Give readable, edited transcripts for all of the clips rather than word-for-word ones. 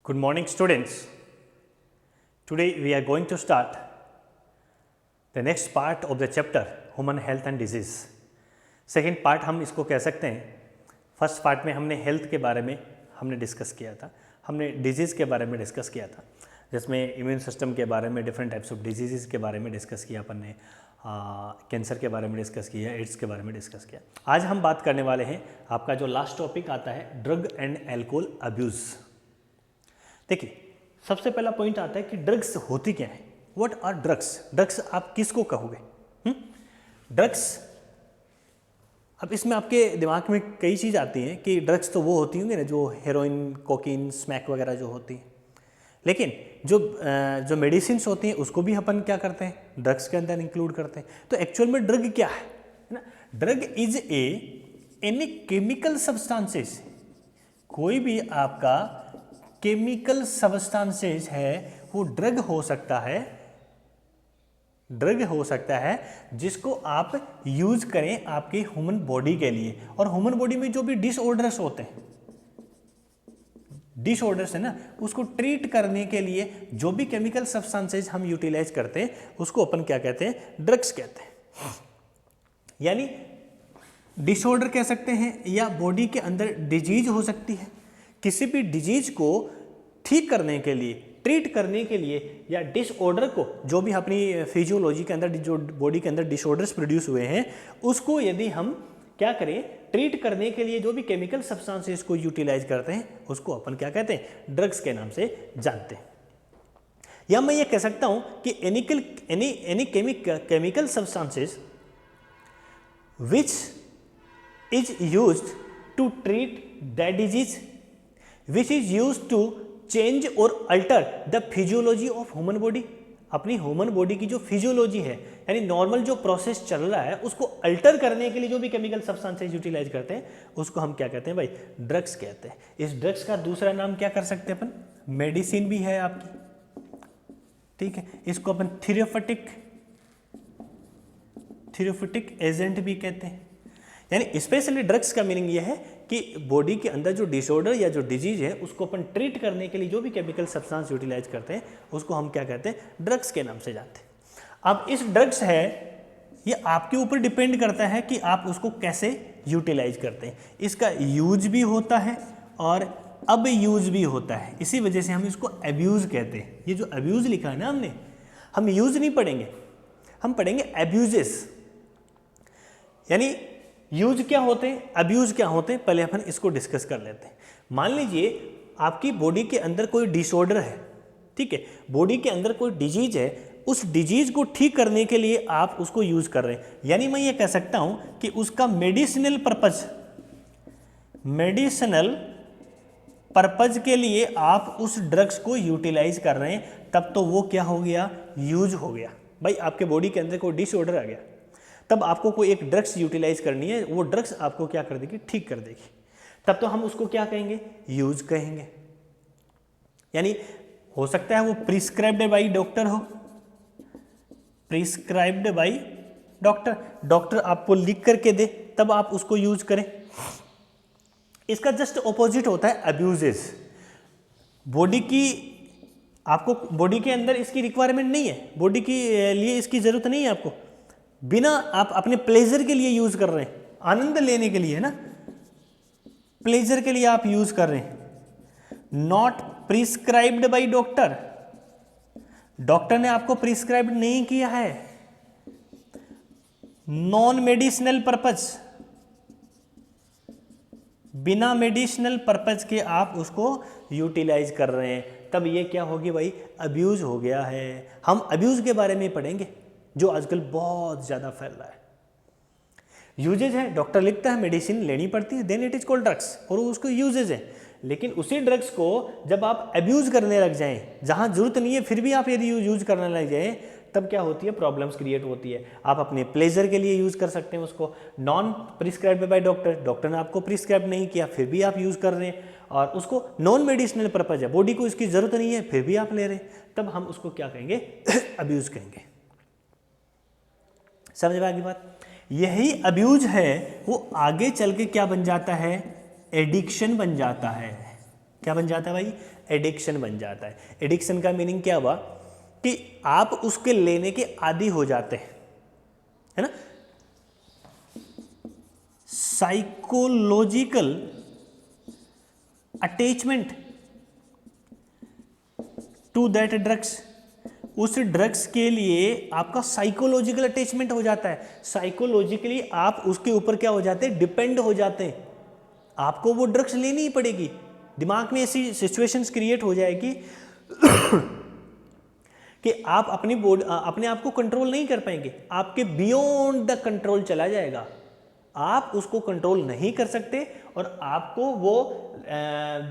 Good morning, students. Today we are going to start the next part of the chapter Human Health and Disease. Second part हम इसको कह सकते हैं. First part में हमने health के बारे में हमने डिस्कस किया था, हमने डिजीज़ के बारे में डिस्कस किया था, जिसमें इम्यून सिस्टम के बारे में, डिफरेंट टाइप्स ऑफ डिजीज़ के बारे में डिस्कस किया अपन ने, कैंसर के बारे में डिस्कस किया, एड्स के बारे में डिस्कस किया. आज हम बात करने वाले हैं, आपका जो लास्ट टॉपिक आता है ड्रग एंड एल्कोहल अब्यूज़. देखिए, सबसे पहला पॉइंट आता है कि ड्रग्स होती क्या है. What are drugs? ड्रग्स आप किसको कहोगे? ड्रग्स, अब इसमें आपके दिमाग में कई चीज़ आती हैं कि ड्रग्स तो वो होती होंगी ना जो हेरोइन, कोकीन, स्मैक वगैरह जो होती हैं, लेकिन जो मेडिसिन्स होती हैं उसको भी अपन क्या करते हैं, ड्रग्स के अंदर इंक्लूड करते हैं. तो एक्चुअल में ड्रग क्या है ना? Drug is any chemical substances. कोई भी आपका केमिकल सब्सटेंसेस है वो ड्रग हो सकता है, ड्रग हो सकता है जिसको आप यूज करें आपके ह्यूमन बॉडी के लिए. और ह्यूमन बॉडी में जो भी डिसऑर्डर्स होते हैं, डिसऑर्डर्स है ना, उसको ट्रीट करने के लिए जो भी केमिकल सब्सटेंसेस हम यूटिलाइज करते हैं उसको अपन क्या कहते हैं, ड्रग्स कहते हैं. यानी डिसऑर्डर कह सकते हैं या बॉडी के अंदर डिजीज हो सकती है. किसी भी डिजीज को ठीक करने के लिए, ट्रीट करने के लिए, या डिसऑर्डर को, जो भी अपनी फिजियोलॉजी के अंदर जो बॉडी के अंदर डिसऑर्डर्स प्रोड्यूस हुए हैं उसको यदि हम क्या करें, ट्रीट करने के लिए जो भी केमिकल सब्सटेंसेस को यूटिलाइज करते हैं उसको अपन क्या कहते हैं, ड्रग्स के नाम से जानते हैं. या मैं ये कह सकता हूं कि any chemical substances which is used to treat that disease which is used to change or alter the physiology of human body. अपनी ह्यूमन बॉडी की जो फिजियोलॉजी है, यानी नॉर्मल जो प्रोसेस चल रहा है उसको अल्टर करने के लिए जो भी केमिकल सब्सटेंसेस यूटिलाइज करते हैं उसको हम क्या कहते हैं भाई, ड्रग्स कहते हैं. इस ड्रग्स का दूसरा नाम क्या कर सकते हैं अपन, मेडिसिन भी है आपकी, ठीक है. इसको अपन थेरेप्यूटिक एजेंट भी कहते हैं. यानी स्पेशली ड्रग्स का मीनिंग यह है कि बॉडी के अंदर जो डिसऑर्डर या जो डिजीज है उसको अपन ट्रीट करने के लिए जो भी केमिकल सब्सटेंस यूटिलाइज करते हैं उसको हम क्या कहते हैं, ड्रग्स के नाम से जानते हैं. अब इस ड्रग्स है ये आपके ऊपर डिपेंड करता है कि आप उसको कैसे यूटिलाइज करते हैं. इसका यूज भी होता है और अब यूज भी होता है, इसी वजह से हम इसको अब्यूज़ कहते हैं. ये जो अब्यूज़ लिखा है ना हमने, हम यूज नहीं पढ़ेंगे, हम पढ़ेंगे अब्यूजेस. यानी यूज क्या होते हैं, अब्यूज क्या होते हैं, पहले अपन इसको डिस्कस कर लेते हैं. मान लीजिए आपकी बॉडी के अंदर कोई डिसऑर्डर है, ठीक है, बॉडी के अंदर कोई डिजीज है, उस डिजीज को ठीक करने के लिए आप उसको यूज कर रहे हैं. यानी मैं ये कह सकता हूं कि उसका मेडिसिनल पर्पज के लिए आप उस ड्रग्स को यूटिलाइज कर रहे हैं, तब तो वो क्या हो गया, यूज हो गया. भाई आपके बॉडी के अंदर कोई डिसऑर्डर आ गया, तब आपको कोई एक ड्रग्स यूटिलाइज करनी है, वो ड्रग्स आपको क्या कर देगी, ठीक कर देगी. तब तो हम उसको क्या कहेंगे, यूज कहेंगे. यानी हो सकता है वो प्रिस्क्राइब्ड बाई डॉक्टर हो, प्रिस्क्राइब्ड बाई डॉक्टर आपको लिख करके दे तब आप उसको यूज करें. इसका जस्ट ऑपोजिट होता है अब्यूजेस. बॉडी की, आपको बॉडी के अंदर इसकी रिक्वायरमेंट नहीं है, बॉडी के लिए इसकी जरूरत नहीं है, आपको बिना, आप अपने प्लेजर के लिए यूज कर रहे हैं, आनंद लेने के लिए, है ना, प्लेजर के लिए आप यूज कर रहे हैं. Not prescribed by doctor, doctor ने आपको प्रिस्क्राइब नहीं किया है. नॉन मेडिसिनल पर्पज, बिना मेडिसिनल पर्पज के आप उसको यूटिलाइज कर रहे हैं, तब ये क्या होगी भाई, अब्यूज हो गया है. हम अब्यूज के बारे में पढ़ेंगे जो आजकल बहुत ज़्यादा फैल रहा है. यूजेज है, डॉक्टर लिखता है, मेडिसिन लेनी पड़ती है, then it is called drugs, और उसको यूजेज है. लेकिन उसी ड्रग्स को जब आप अब्यूज करने लग जाएं, जहां जरूरत नहीं है फिर भी आप यदि यूज करने लग जाएं, तब क्या होती है, प्रॉब्लम्स क्रिएट होती है. आप अपने प्लेजर के लिए यूज कर सकते हैं उसको, non prescribed by doctor, doctor ने आपको प्रिस्क्राइब नहीं किया फिर भी आप यूज कर रहे हैं, और उसको नॉन मेडिसिनल पर्पज है, बॉडी को इसकी जरूरत नहीं है फिर भी आप ले रहे हैं, तब हम उसको क्या कहेंगे, अब्यूज कहेंगे. समझ में आ गई बात. यही अब्यूज है वो आगे चल के क्या बन जाता है, एडिक्शन बन जाता है. क्या बन जाता है भाई? एडिक्शन बन जाता है। एडिक्शन का मीनिंग क्या हुआ कि आप उसके लेने के आदी हो जाते हैं, है ना। Psychological attachment to that drugs, उस ड्रग्स के लिए आपका साइकोलॉजिकल अटैचमेंट हो जाता है। साइकोलॉजिकली आप उसके ऊपर क्या हो जाते हैं? डिपेंड हो जाते हैं। आपको वो ड्रग्स लेनी ही पड़ेगी। दिमाग में ऐसी सिचुएशंस क्रिएट हो जाएगी कि आप अपनी बॉडी, अपने आप को कंट्रोल नहीं कर पाएंगे, आपके बियॉन्ड द कंट्रोल चला जाएगा। आप उसको कंट्रोल नहीं कर सकते और आपको वो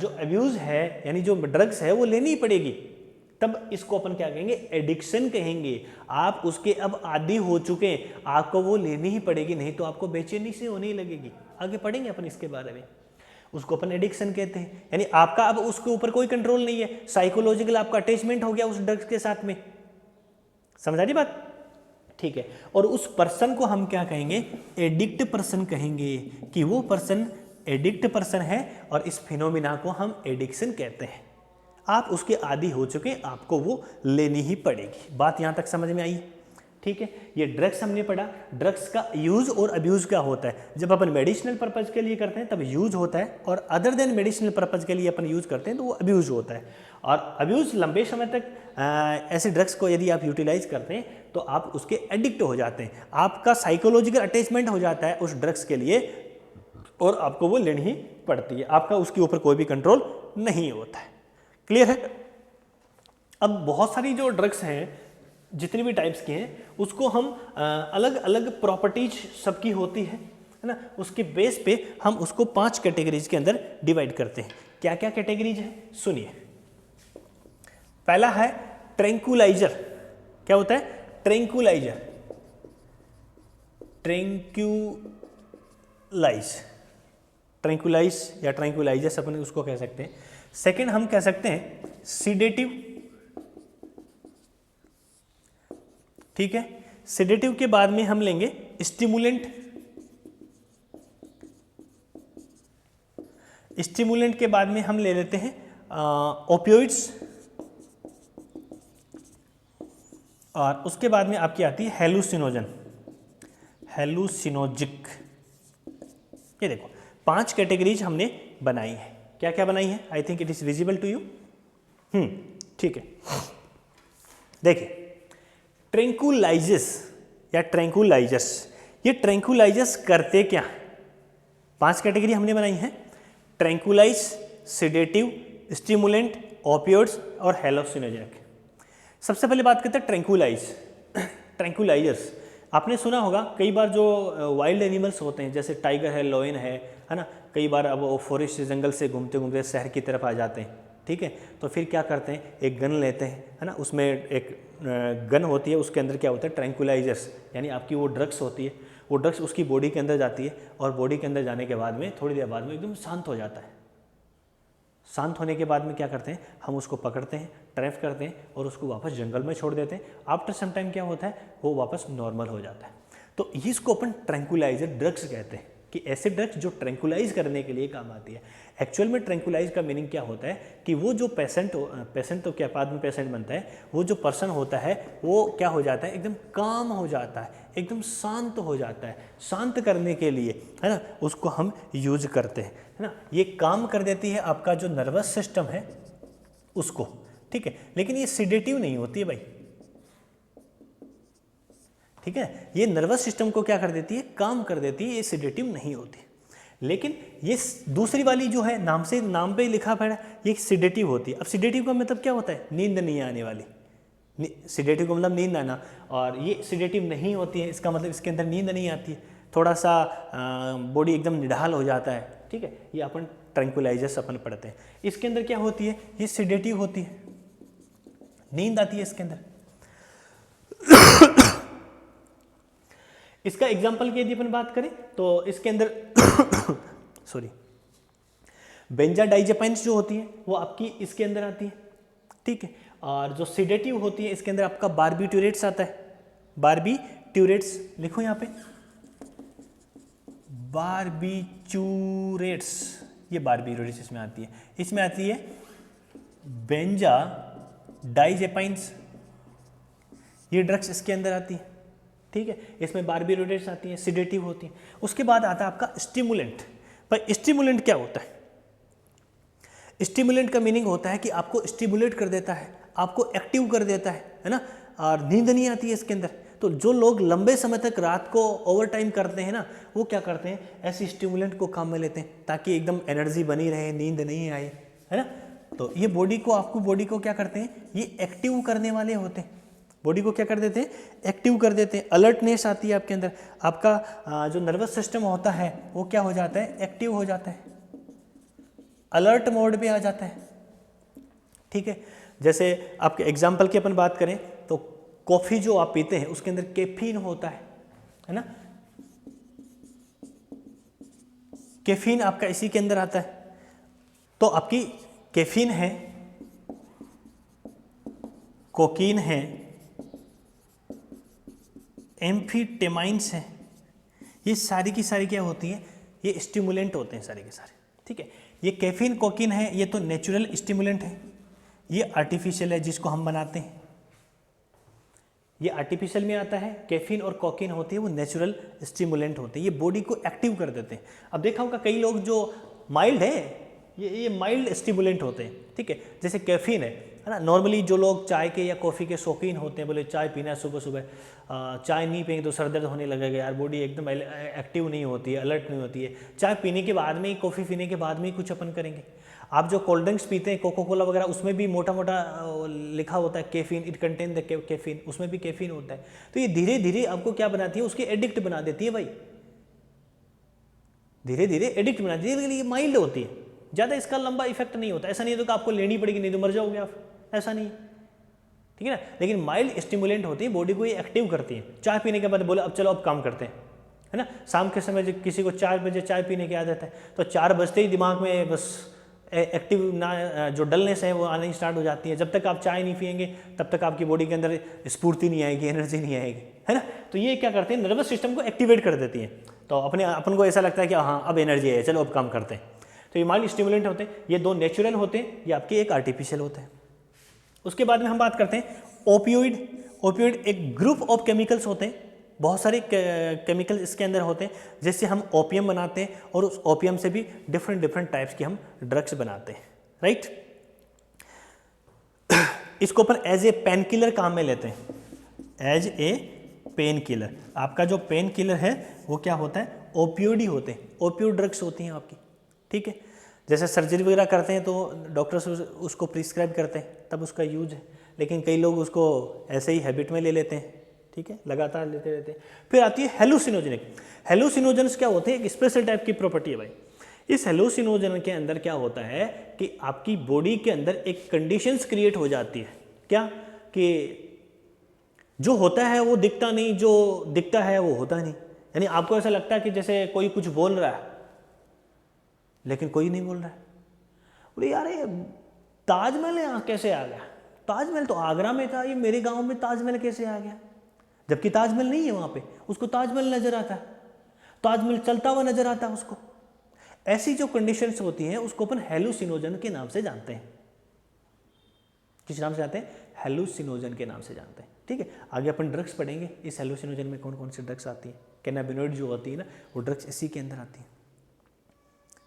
जो अब्यूज है यानी जो ड्रग्स है वो लेनी ही पड़ेगी। तब इसको अपन क्या कहेंगे? एडिक्शन कहेंगे। आप उसके अब आदी हो चुके हैं, आपको वो लेनी ही पड़ेगी, नहीं तो आपको बेचैनी से होने ही लगेगी। आगे पढ़ेंगे अपन इसके बारे में। उसको अपन एडिक्शन कहते हैं, यानी आपका अब उसके ऊपर कोई कंट्रोल नहीं है, साइकोलॉजिकल आपका अटैचमेंट हो गया उस ड्रग्स के साथ में। समझ आ रही बात? ठीक है। और उस पर्सन को हम क्या कहेंगे? एडिक्ट पर्सन कहेंगे, कि वो पर्सन एडिक्ट पर्सन है और इस फिनोमिना को हम एडिक्शन कहते हैं। आप उसके आदी हो चुके, आपको वो लेनी ही पड़ेगी। बात यहाँ तक समझ में आई? ठीक है। ये ड्रग्स हमने पढ़ा। ड्रग्स का यूज और अब्यूज क्या होता है? जब अपन मेडिसिनल पर्पज के लिए करते हैं तब यूज होता है, और अदर देन मेडिसिनल पर्पज के लिए अपन यूज करते हैं तो वो अब्यूज होता है। और अब्यूज लंबे समय तक ऐसे ड्रग्स को यदि आप यूटिलाइज करते हैं तो आप उसके एडिक्ट हो जाते हैं। आपका साइकोलॉजिकल अटैचमेंट हो जाता है उस ड्रग्स के लिए और आपको वो लेनी ही पड़ती है। आपका उसके ऊपर कोई भी कंट्रोल नहीं होता है। क्लियर है? अब बहुत सारी जो ड्रग्स हैं, जितनी भी टाइप्स की हैं, उसको हम अलग अलग प्रॉपर्टीज सबकी होती है ना, उसके बेस पे हम उसको 5 कैटेगरीज के अंदर डिवाइड करते हैं। क्या क्या कैटेगरीज है? सुनिए। पहला है ट्रैंक्विलाइजर। क्या होता है? ट्रैंक्विलाइजर। ट्रैंक्विलाइज या ट्रैंक्विलाइजर्स अपन उसको कह सकते हैं। सेकेंड हम कह सकते हैं सीडेटिव। ठीक है। सीडेटिव के बाद में हम लेंगे स्टिमुलेंट। स्टिमुलेंट के बाद में हम ले लेते हैं ओपियोइड्स, और उसके बाद में आपकी आती है हेलुसिनोजन, हेलुसिनोजिक। ये देखो 5 कैटेगरीज हमने बनाई है। क्या क्या बनाई है? I think it is visible to you. ठीक है। देखिए, ट्रैंक्विलाइजर्स या ट्रैंक्विलाइजर्स, ये ट्रैंक्विलाइजर्स करते क्या? 5 कैटेगरी हमने बनाई है: ट्रैंक्विलाइज, सिडेटिव, स्टिमुलेंट, ओपियोइड्स और हेलुसिनोजेनिक। सबसे पहले बात करते हैं ट्रैंक्विलाइज। ट्रैंक्विलाइजर्स आपने सुना होगा कई बार, जो वाइल्ड एनिमल्स होते हैं जैसे टाइगर है, लॉयन है ना, कई बार अब वो फॉरेस्ट जंगल से घूमते घूमते शहर की तरफ आ जाते हैं। ठीक है। तो फिर क्या करते हैं? एक गन लेते हैं, है ना, उसमें एक गन होती है, उसके अंदर क्या होता है? ट्रैंक्विलाइजर्स, यानी आपकी वो ड्रग्स होती है। वो ड्रग्स उसकी बॉडी के अंदर जाती है और बॉडी के अंदर जाने के बाद में थोड़ी देर बाद में एकदम शांत हो जाता है। शांत होने के बाद में क्या करते हैं? हम उसको पकड़ते हैं, ट्रैप करते हैं और उसको वापस जंगल में छोड़ देते हैं। आफ्टर सम टाइम क्या होता है? वो वापस नॉर्मल हो जाता है। तो इसको अपन ट्रैंक्विलाइजर ड्रग्स कहते हैं, कि ऐसे ड्रग्स जो ट्रैंक्विलाइज करने के लिए काम आती है। एक्चुअल में ट्रैंक्विलाइज का मीनिंग क्या होता है कि वो जो पेशेंट तो क्या बाद में पेशेंट बनता है, वो जो पर्सन होता है वो क्या हो जाता है? एकदम काम हो जाता है, एकदम शांत हो जाता है। शांत करने के लिए, है ना, उसको हम यूज करते हैं, है ना। ये काम कर देती है आपका जो नर्वस सिस्टम है उसको। ठीक है। लेकिन ये सिडेटिव नहीं होती है भाई। ठीक है। ये नर्वस सिस्टम को क्या कर देती है? काम कर देती है। ये सिडेटिव नहीं होती। लेकिन ये दूसरी वाली जो है, नाम पे लिखा पड़ा, ये सिडेटिव होती है। अब सिडेटिव का मतलब क्या होता है? नींद नहीं आने वाली। सिडेटिव का मतलब नींद आना, और ये सिडेटिव नहीं होती है, इसका मतलब इसके अंदर नींद नहीं आती है, थोड़ा सा बॉडी एकदम निढाल हो जाता है। ठीक है। ये अपन ट्रैंक्विलाइजर्स अपन पढ़ते हैं। इसके अंदर क्या होती है? ये सिडेटिव होती है, नींद आती है इसके अंदर। इसका एग्जाम्पल की यदि अपन बात करें तो इसके अंदर सॉरी, बेंजाडाइजेपाइन्स जो होती है वो आपकी इसके अंदर आती है। ठीक है। और जो सिडेटिव होती है इसके अंदर आपका बार्बिट्यूरेट्स आता है। बार्बिट्यूरेट्स लिखो यहाँ पे, बार्बिट्यूरेट्स, ये बारबीटोरेट्स इसमें आती है। इसमें आती है बेंजा डाइजेपाइन्स, ये ड्रग्स इसके अंदर आती है, ठीक है। इसमें बारबीटोरेट्स आती हैं, सिडेटिव होती हैं। उसके बाद आता है आपका स्टिमुलेंट। पर स्टिमुलेंट क्या होता है? स्टिमुलेंट का मीनिंग होता है कि आपको स्टिमुलेट कर देता है, आपको एक्टिव कर देता है ना, और नींद नहीं आती है इसके अंदर। तो जो लोग लंबे समय तक रात को ओवर टाइम करते हैं ना, वो क्या करते हैं, ऐसे स्टिमुलेंट को काम में लेते हैं ताकि एकदम एनर्जी बनी रहे, नींद नहीं आए, है ना। तो ये बॉडी को क्या करते हैं, ये एक्टिव करने वाले होते हैं। बॉडी को क्या कर देते हैं, एक्टिव कर देते हैं। अलर्टनेस आती है आपके अंदर, आपका जो नर्वस सिस्टम होता है वो क्या हो जाता है, एक्टिव हो जाता है, अलर्ट मोड पे आ जाता है, ठीक है। जैसे आपके एग्जाम्पल की अपन बात करें तो कॉफ़ी जो आप पीते हैं उसके अंदर कैफीन होता है ना। कैफीन आपका इसी के अंदर आता है। तो आपकी कैफीन है, कोकीन है, एम्फीटेमाइंस है, ये सारी की सारी क्या होती है, ये स्टिमुलेंट होते हैं सारे के सारे, ठीक है। ये कैफीन कोकीन है, ये तो नेचुरल स्टिमुलेंट है, ये आर्टिफिशियल है जिसको हम बनाते हैं, ये आर्टिफिशियल में आता है। कैफीन और कोकीन होती है वो नेचुरल स्टिमुलेंट होते हैं, ये बॉडी को एक्टिव कर देते हैं। अब देखा होगा कई लोग जो माइल्ड है, ये माइल्ड स्टिमुलेंट होते हैं, ठीक है। जैसे कैफीन है ना, नॉर्मली जो लोग चाय के या कॉफ़ी के शौकीन होते हैं, बोले चाय पीना है सुबह सुबह, चाय नहीं पिएंगे तो सर दर्द होने लगेगा यार, बॉडी एकदम एक्टिव नहीं होती है, अलर्ट नहीं होती है। चाय पीने के बाद में ही, कॉफ़ी पीने के बाद में ही कुछ अपन करेंगे। आप जो कोल्ड ड्रिंक्स पीते हैं, कोको कोला वगैरह, उसमें भी मोटा मोटा लिखा होता है caffeine, it contain the caffeine, उसमें भी कैफीन होता है। तो ये धीरे धीरे आपको क्या बनाती है, उसके एडिक्ट बना देती है भाई, धीरे धीरे एडिक्ट बना देती है। लेकिन ये माइल्ड होती है, ज़्यादा इसका लंबा इफेक्ट नहीं होता। ऐसा नहीं है तो कि आपको लेनी पड़ेगी, नहीं तो मर जाओगे आप, ऐसा नहीं, ठीक है ना। लेकिन माइल्ड स्टिमुलेंट होती है, बॉडी को ये एक्टिव करती है। चाय पीने के बाद बोले अब चलो अब काम करते हैं, है ना। शाम के समय जब किसी को 4 बजे चाय पीने की आदत है तो 4 बजते ही दिमाग में बस एक्टिव ना जो डलनेस है वो आनी स्टार्ट हो जाती है। जब तक आप चाय नहीं पिएंगे तब तक आपकी बॉडी के अंदर स्फूर्ति नहीं आएगी, एनर्जी नहीं आएगी, है ना। तो ये क्या करते हैं, नर्वस सिस्टम को एक्टिवेट कर देती है। तो अपन को ऐसा लगता है कि हाँ अब एनर्जी है, चलो अब काम करते हैं। तो ये माइल्ड स्टिमुलेंट होते हैं, ये 2 नेचुरल होते हैं, ये आपके एक आर्टिफिशियल होते हैं। उसके बाद में हम बात करते हैं ओपियोइड। ओपियोइड एक ग्रुप ऑफ केमिकल्स होते हैं, बहुत सारे केमिकल इसके अंदर होते हैं, जिससे हम ओपियम बनाते हैं और उस ओपियम से भी डिफरेंट टाइप्स की हम ड्रग्स बनाते हैं, राइट। इसको अपन एज ए पेन किलर काम में लेते हैं, एज ए पेन किलर। आपका जो पेन किलर है वो क्या होता है, ओपियोइड ही होते हैं, ओपियोइड ड्रग्स होती हैं आपकी, ठीक है। जैसे सर्जरी वगैरह करते हैं तो डॉक्टर्स उसको प्रिस्क्राइब करते हैं, तब उसका यूज है। लेकिन कई लोग उसको ऐसे ही हैबिट में ले लेते हैं, ठीक है, लगातार लेते रहते हैं। फिर आती है हेलुसिनोजेनिक। हेलुसिनोजेंस क्या होते हैं, एक स्पेशल टाइप की प्रॉपर्टी है भाई। इस हेलुसिनोजन के अंदर क्या होता है कि आपकी बॉडी के अंदर एक कंडीशंस क्रिएट हो जाती है, क्या कि जो होता है वो दिखता नहीं, जो दिखता है वो होता नहीं। यानी आपको ऐसा लगता है कि जैसे कोई कुछ बोल रहा है लेकिन कोई नहीं बोल रहा है। बोले यार ये ताजमहल यहाँ कैसे आ गया, ताजमहल तो आगरा में था, ये मेरे गांव में ताजमहल कैसे आ गया, जबकि ताजमहल नहीं है वहां पे, उसको ताजमहल नजर आता है, ताजमहल चलता हुआ नजर आता है उसको। ऐसी जो कंडीशंस होती हैं उसको अपन हेलुसिनोजन के नाम से जानते हैं। किस नाम से जानते हैं, हेलुसिनोजन के नाम से जानते हैं, ठीक है। आगे अपन ड्रग्स पढ़ेंगे, इस हेलुसिनोजन में कौन कौन सी ड्रग्स आती है, कैनाबिनॉइड जो होती है ना, वो ड्रग्स इसी के अंदर आती है,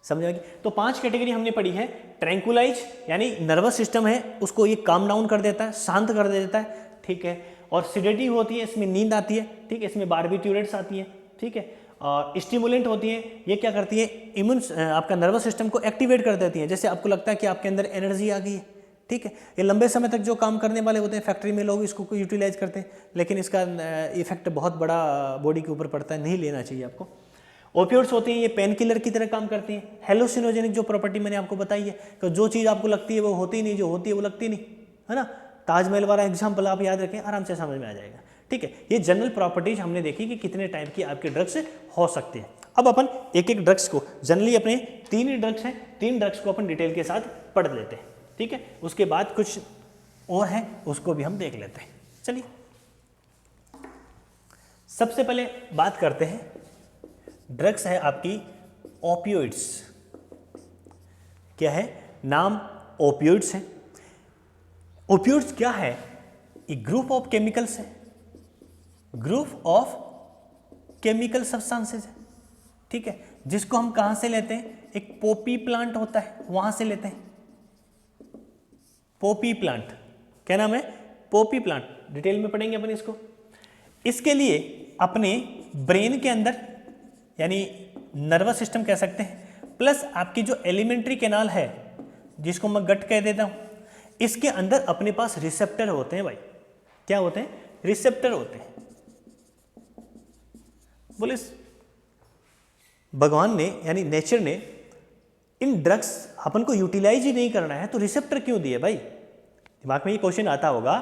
समझ आएगी। तो 5 कैटेगरी हमने पढ़ी है। ट्रैंकुलाइज यानी नर्वस सिस्टम है उसको ये काम डाउन कर देता है, शांत कर देता है, ठीक है। और सिडेटिव होती है, इसमें नींद आती है, ठीक है, इसमें बारबिट्यूरेट्स आती है, ठीक है। और स्टिमुलेंट होती है, ये क्या करती है, इम्यून आपका नर्वस सिस्टम को एक्टिवेट कर देती है। जैसे आपको लगता है कि आपके अंदर एनर्जी आ गई है, ठीक है। ये लंबे समय तक जो काम करने वाले होते हैं, फैक्ट्री में लोग इसको यूटिलाइज करते हैं, लेकिन इसका इफेक्ट बहुत बड़ा बॉडी के ऊपर पड़ता है, नहीं लेना चाहिए आपको। ओपियोइड्स होते हैं, ये पेन किलर की तरह काम करती हैं। हेलुसिनोजेनिक जो प्रॉपर्टी मैंने आपको बताई है कि जो चीज़ आपको लगती है वो होती नहीं, जो होती है वो लगती नहीं, है ना। ताजमहल वाला एग्जाम्पल आप याद रखें, आराम से समझ में आ जाएगा, ठीक है। ये जनरल प्रॉपर्टीज हमने देखी कि कितने टाइप की आपके ड्रग्स हो सकती है। अब अपन एक एक ड्रग्स को, जनरली अपने 3 ही ड्रग्स हैं, 3 ड्रग्स को अपन डिटेल के साथ पढ़ लेते हैं, ठीक है। उसके बाद कुछ और है उसको भी हम देख लेते हैं। चलिए सबसे पहले बात करते हैं, ड्रग्स है आपकी ओपियोइड्स। क्या है, नाम ओपियोइड्स है। ओपियोइड्स क्या है, एक ग्रुप ऑफ केमिकल्स है, ग्रुप ऑफ केमिकल सब्सटेंसेस है, ठीक है, जिसको हम कहां से लेते हैं, एक पोपी प्लांट होता है वहां से लेते हैं। पोपी प्लांट, क्या नाम है, पोपी प्लांट, डिटेल में पढ़ेंगे अपन इसको। इसके लिए अपने ब्रेन के अंदर, यानी नर्वस सिस्टम कह सकते हैं, प्लस आपकी जो एलिमेंट्री कैनाल है जिसको मैं गट कह देता हूं, इसके अंदर अपने पास रिसेप्टर होते हैं भाई। क्या होते हैं, रिसेप्टर होते हैं। बोले भगवान ने यानी नेचर ने इन ड्रग्स अपन को यूटिलाइज ही नहीं करना है तो रिसेप्टर क्यों दिए भाई। दिमाग में ये क्वेश्चन आता होगा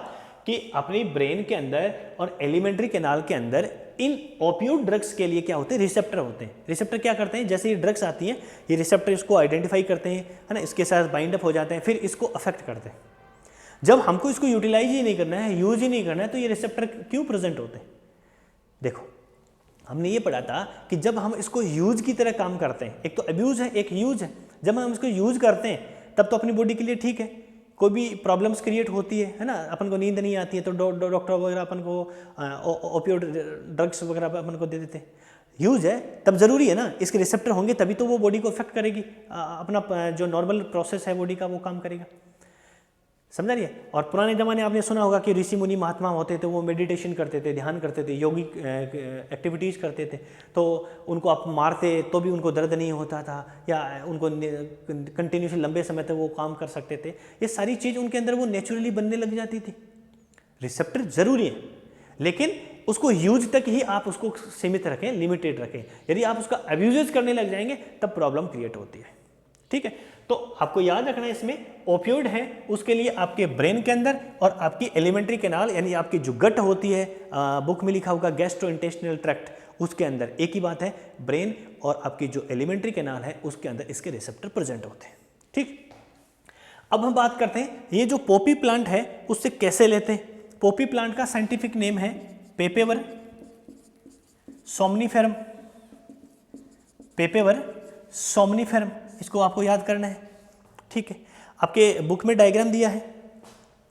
कि अपनी ब्रेन के अंदर और एलिमेंट्री कैनाल के अंदर इन ओपियोइड ड्रग्स के लिए क्या होते हैं, रिसेप्टर होते हैं। रिसेप्टर क्या करते हैं, जैसे ये ड्रग्स आती हैं ये रिसेप्टर इसको आइडेंटिफाई करते हैं, है ना, इसके साथ बाइंड अप हो जाते हैं, फिर इसको अफेक्ट करते हैं। जब हमको इसको यूटिलाइज ही नहीं करना है, यूज ही नहीं करना है, तो ये रिसेप्टर क्यों प्रेजेंट होते हैं। देखो हमने ये पढ़ा था कि जब हम इसको यूज की तरह काम करते हैं, एक तो अब्यूज है एक यूज है, जब हम इसको यूज करते हैं तब तो अपनी बॉडी के लिए ठीक है, कोई भी प्रॉब्लम्स क्रिएट होती है ना, अपन को नींद नहीं आती है तो डॉक्टर वगैरह अपन को ओपियोइड ड्रग्स वगैरह अपन को दे देते हैं। यूज है तब जरूरी है ना, इसके रिसेप्टर होंगे तभी तो वो बॉडी को इफेक्ट करेगी, अपना जो नॉर्मल प्रोसेस है बॉडी का वो काम करेगा, समझा रही है। और पुराने ज़माने आपने सुना होगा कि ऋषि मुनि महात्मा होते थे, वो मेडिटेशन करते थे, ध्यान करते थे, योगी एक्टिविटीज़ करते थे, तो उनको आप मारते तो भी उनको दर्द नहीं होता था, या उनको कंटिन्यूसली लंबे समय तक वो काम कर सकते थे। ये सारी चीज़ उनके अंदर वो नेचुरली बनने लग जाती थी। रिसेप्टर ज़रूरी है, लेकिन उसको यूज तक ही आप उसको सीमित रखें, लिमिटेड रखें। यदि आप उसका अब्यूज करने लग जाएंगे तब प्रॉब्लम क्रिएट होती है, ठीक है। तो आपको याद रखना है इसमें ओपियोइड है उसके लिए आपके ब्रेन के अंदर और आपकी एलिमेंट्री कैनाल यानी आपकी जो गट होती है, बुक में लिखा होगा गैस्ट्रोइंटेस्टिनल ट्रैक्ट, उसके अंदर एक ही बात है, ब्रेन और आपकी जो एलिमेंट्री कैनाल है उसके अंदर इसके रिसेप्टर प्रेजेंट होते हैं, ठीक। अब हम बात करते हैं ये जो पोपी प्लांट है उससे कैसे लेते हैं। पोपी प्लांट का साइंटिफिक नेम है पेपेवर सोमनीफेरम, पेपेवर सोमनीफेरम, इसको आपको याद करना है, ठीक है। आपके बुक में डायग्राम दिया है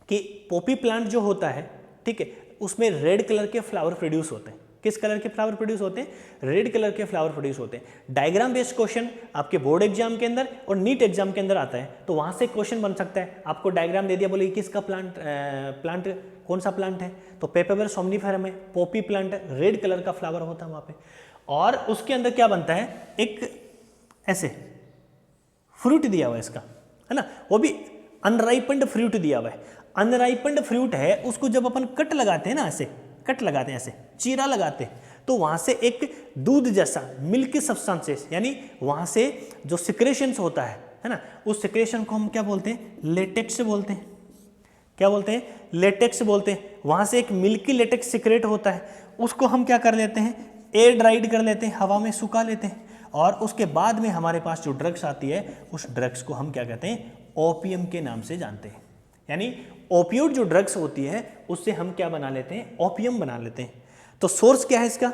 कि पोपी प्लांट जो होता है, ठीक है, उसमें रेड कलर के फ्लावर प्रोड्यूस होते हैं। किस कलर के फ्लावर प्रोड्यूस होते हैं, रेड कलर के फ्लावर प्रोड्यूस होते हैं। डायग्राम बेस्ड क्वेश्चन आपके बोर्ड एग्जाम के अंदर और नीट एग्जाम के अंदर आता है, तो वहां से क्वेश्चन बन सकता है। आपको डायग्राम दे दिया, बोले किसका प्लांट कौन सा प्लांट है, तो पेपेवर सोमनीफेरम है, पोपी प्लांट है, रेड कलर का फ्लावर होता है वहां पे। और उसके अंदर क्या बनता है, एक ऐसे फ्रूट दिया हुआ है इसका, है ना, वो भी अनराइपेंड फ्रूट दिया हुआ है। अनराइपेंड फ्रूट है, उसको जब अपन कट लगाते हैं ना, ऐसे कट लगाते हैं, ऐसे चीरा लगाते हैं, तो वहां से एक दूध जैसा मिल्क सब्सटेंसेस, यानी वहां से जो सिक्रेशंस होता है ना, उस सिक्रेशन को हम क्या बोलते हैं, लेटेक्स बोलते हैं। क्या बोलते हैं, लेटेक्स बोलते हैं। वहां से एक मिल्की लेटेक्स सिक्रेट होता है, उसको हम क्या कर लेते हैं, एयर ड्राइड कर लेते हैं, हवा में सुखा लेते हैं, और उसके बाद में हमारे पास जो ड्रग्स आती है उस ड्रग्स को हम क्या कहते हैं, ओपियम के नाम से जानते हैं। यानी ओपियोइड जो ड्रग्स होती है उससे हम क्या बना लेते हैं, ओपियम बना लेते हैं। तो सोर्स क्या है इसका,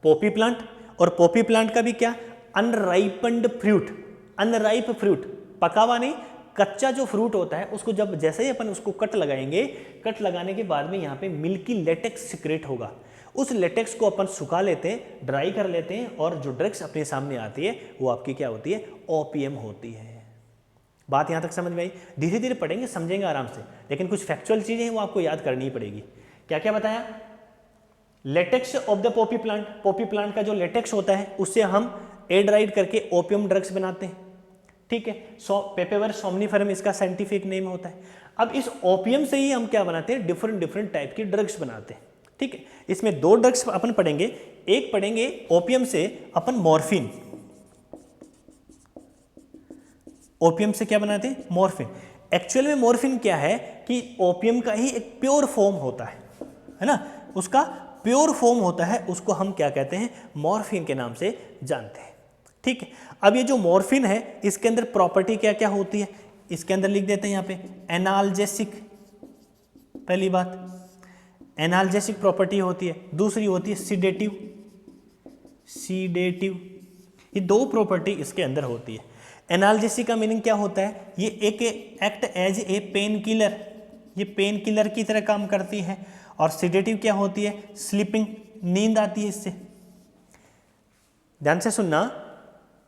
पोपी प्लांट, और पोपी प्लांट का भी क्या, अनराइपेंड फ्रूट, अनराइप फ्रूट, पका हुआ नहीं, कच्चा जो फ्रूट होता है उसको जब जैसे ही अपन उसको कट लगाएंगे, कट लगाने के बाद में यहाँ पे मिल्की लेटेक्स सिक्रेट होगा, उस लेटेक्स को अपन सुखा लेते हैं, ड्राई कर लेते हैं, और जो ड्रग्स अपने सामने आती है वो आपकी क्या होती है, ओपियम होती है। बात यहाँ तक समझ में आई, धीरे धीरे पढ़ेंगे समझेंगे आराम से, लेकिन कुछ फैक्चुअल चीजें हैं वो आपको याद करनी ही पड़ेगी। क्या क्या बताया, latex of the Poppy plant, Poppy plant का जो लेटेक्स होता है उससे हम एयर ड्राइड करके ओपियम ड्रग्स बनाते हैं, ठीक है। पेपेवर सोमनीफेरम इसका साइंटिफिक नेम होता है। अब इस ओपियम से ही हम क्या बनाते हैं, डिफरेंट डिफरेंट टाइप की ड्रग्स बनाते हैं, ठीक है। इसमें दो ड्रग्स अपन पढ़ेंगे, एक पढ़ेंगे ओपियम से अपन मॉर्फिन, ओपियम से क्या बनाते हैं, मॉर्फिन। एक्चुअल में मॉर्फिन क्या है कि ओपियम का ही एक प्योर फॉर्म होता है ना, उसका प्योर फॉर्म होता है, उसको हम क्या कहते हैं, मॉर्फिन के नाम से जानते हैं, ठीक है। अब ये जो मॉर्फिन है इसके अंदर प्रॉपर्टी क्या क्या होती है, इसके अंदर लिख देते हैं यहाँ पे, एनाल्जेसिक, पहली बात एनाल्जेसिक प्रॉपर्टी होती है, दूसरी होती है सीडेटिव, सीडेटिव, ये दो प्रॉपर्टी इसके अंदर होती है। एनाल्जेसिक का मीनिंग क्या होता है, ये एक act as a painkiller, ये पेन किलर की तरह काम करती है। और सिडेटिव क्या होती है, स्लीपिंग, नींद आती है इससे। ध्यान से सुनना,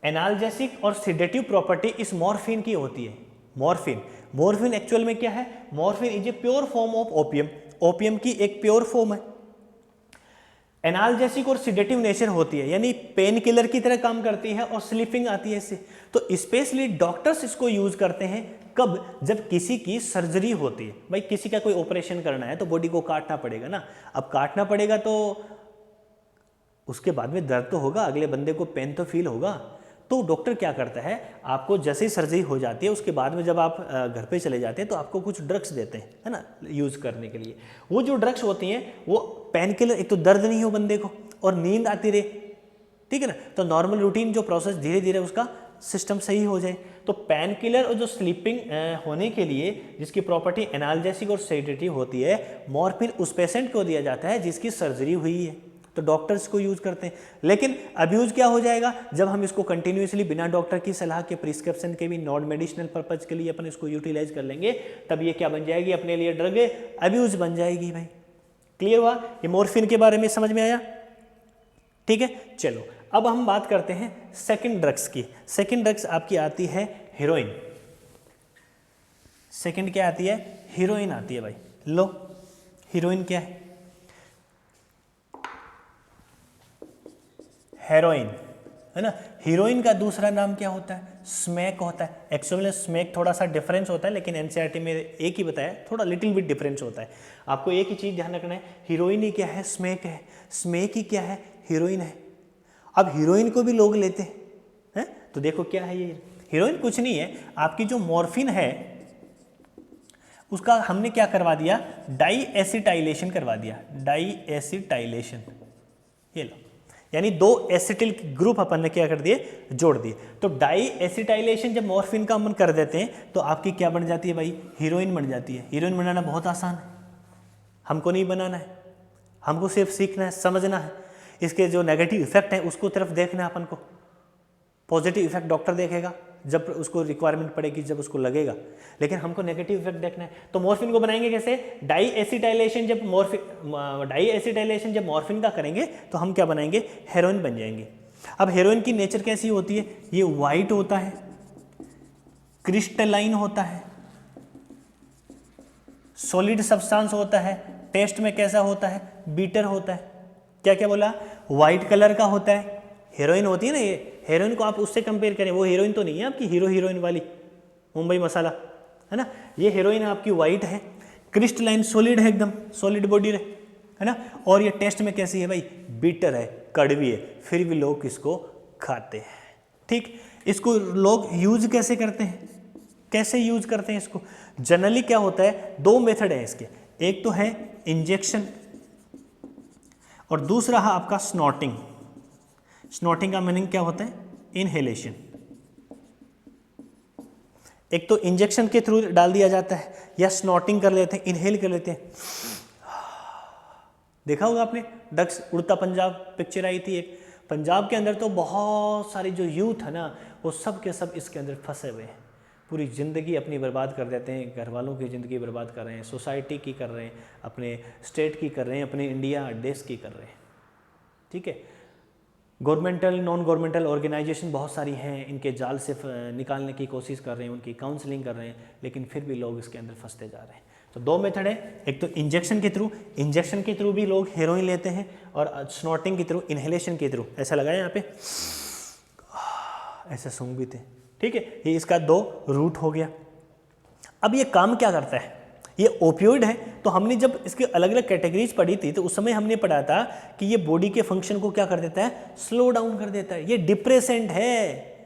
एनाल्जेसिक और सिडेटिव प्रॉपर्टी इस मॉर्फिन की होती है। मॉर्फिन एक्चुअल में क्या है, morphine is a pure form of opium, opium की एक प्योर फॉर्म है। एनाल्जेसिक और सिडेटिव नेचर होती है, यानी पेन किलर की तरह काम करती है और स्लीपिंग आती है इससे। तो स्पेशली डॉक्टर्स इसको यूज करते हैं कब, जब किसी की सर्जरी होती है। भाई किसी का कोई ऑपरेशन करना है तो बॉडी को काटना पड़ेगा ना, अब काटना पड़ेगा तो उसके बाद में दर्द तो होगा, अगले बंदे को पेन तो फील होगा। तो डॉक्टर क्या करता है, आपको जैसे ही सर्जरी हो जाती है उसके बाद में जब आप घर पे चले जाते हैं तो आपको कुछ ड्रग्स देते हैं, है ना, यूज़ करने के लिए। वो जो ड्रग्स होती हैं वो पेन किलर, एक तो दर्द नहीं हो बंदे को और नींद आती रहे, ठीक है ना, तो नॉर्मल रूटीन जो प्रोसेस धीरे धीरे उसका सिस्टम सही हो जाए। तो पेन किलर और जो स्लीपिंग होने के लिए जिसकी प्रॉपर्टी एनाल्जेसिक और सेडेटिव होती है, मॉर्फिन उस पेशेंट को दिया जाता है जिसकी सर्जरी हुई है, तो डॉक्टर्स को यूज करते हैं। लेकिन अब्यूज क्या हो जाएगा, जब हम इसको कंटिन्यूसली बिना डॉक्टर की सलाह के, प्रिस्क्रिप्शन के भी, नॉन मेडिसिनल पर्पज के लिए अपन इसको यूटिलाइज कर लेंगे, तब ये क्या बन जाएगी, अपने लिए ड्रग अब्यूज बन जाएगी। भाई क्लियर हुआ, ये मॉर्फिन के बारे में समझ में आया, ठीक है। चलो अब हम बात करते हैं सेकंड ड्रग्स की। सेकंड ड्रग्स आपकी आती है हीरोइन। सेकंड क्या आती है, हीरोइन आती है। भाई लो, हीरोइन क्या है, हेरोइन, है ना। हीरोइन का दूसरा नाम क्या होता है, स्मैक होता है। एक्चुअली में स्मैक थोड़ा सा डिफरेंस होता है, लेकिन एनसीईआरटी में एक ही बताया, थोड़ा लिटिल बिट डिफरेंस होता है। आपको एक ही चीज़ ध्यान रखना है, हीरोइन ही क्या है, स्मैक है, स्मैक ही क्या है, हीरोइन है। अब हीरोइन को भी लोग लेते हैं, तो देखो क्या है ये हीरोइन, कुछ नहीं है, आपकी जो मॉर्फिन है उसका हमने क्या करवा दिया, डाई एसिटाइलेशन करवा दिया, डाई एसिटाइलेशन, ये लो, यानी दो एसिटिल ग्रुप अपन ने क्या कर दिए, जोड़ दिए। तो डाई एसिटाइलेशन जब मॉर्फिन का अपन कर देते हैं तो आपकी क्या बन जाती है भाई, हीरोइन बन जाती है। हीरोइन बनाना बहुत आसान है, हमको नहीं बनाना है, हमको सिर्फ सीखना है, समझना है, इसके जो नेगेटिव इफेक्ट है उसको तरफ देखना है अपन को। पॉजिटिव इफेक्ट डॉक्टर देखेगा जब उसको रिक्वायरमेंट पड़ेगी, जब उसको लगेगा, लेकिन हमको नेगेटिव इफेक्ट देखना है। तो मॉर्फिन को बनाएंगे कैसे, डाई एसिटाइलेशन जब मॉर्फिन का करेंगे तो हम क्या बनाएंगे, हेरोइन बन जाएंगे। अब हेरोइन की नेचर कैसी होती है, ये वाइट होता है, क्रिस्टलाइन होता है, सॉलिड सब्सटेंस होता है, टेस्ट में कैसा होता है, बीटर होता है। क्या क्या बोला, व्हाइट कलर का होता है। हीरोइन होती है ना, ये हीरोइन को आप उससे कंपेयर करें, वो हीरोइन तो नहीं है आपकी हीरोइन वाली मुंबई मसाला, है ना, ये हीरोइन आपकी वाइट है, क्रिस्टलाइन सॉलिड है, एकदम सॉलिड बॉडी है ना। और ये टेस्ट में कैसी है भाई, बीटर है, कड़वी है, फिर भी लोग इसको खाते हैं। ठीक, इसको लोग यूज कैसे करते हैं, कैसे यूज करते हैं इसको, जनरली क्या होता है, दो मेथड है इसके, एक तो है इंजेक्शन और दूसरा है आपका स्नॉटिंग। स्नॉटिंग का मीनिंग क्या होता है, इनहेलेशन। एक तो इंजेक्शन के थ्रू डाल दिया जाता है या स्नॉटिंग कर लेते हैं, इनहेल कर लेते हैं। देखा होगा आपने ड्रग्स उड़ता पंजाब पिक्चर आई थी एक, पंजाब के अंदर तो बहुत सारी जो यूथ है ना वो सब के सब इसके अंदर फंसे हुए हैं, पूरी ज़िंदगी अपनी बर्बाद कर देते हैं, घर वालों की ज़िंदगी बर्बाद कर रहे हैं, सोसाइटी की कर रहे हैं, अपने स्टेट की कर रहे हैं, अपने इंडिया देश की कर रहे हैं। ठीक है, गवर्नमेंटल नॉन गवर्नमेंटल ऑर्गेनाइजेशन बहुत सारी हैं, इनके जाल से निकालने की कोशिश कर रहे हैं, उनकी काउंसलिंग कर रहे हैं, लेकिन फिर भी लोग इसके अंदर फंसते जा रहे हैं। तो दो मेथड है, एक तो इंजेक्शन के थ्रू भी लोग हेरोइन लेते हैं, और स्नॉटिंग के थ्रू, इनहेलेशन के थ्रू, ऐसा लगाया यहाँ पे, ऐसा सूंघ भी थे। ठीक है, ये इसका दो रूट हो गया। अब ये काम क्या करता है, ये ओपियोइड है, तो हमने जब इसके अलग अलग कैटेगरीज पढ़ी थी तो उस समय हमने पढ़ा था कि ये बॉडी के फंक्शन को क्या कर देता है, स्लो डाउन कर देता है। ये डिप्रेसेंट है,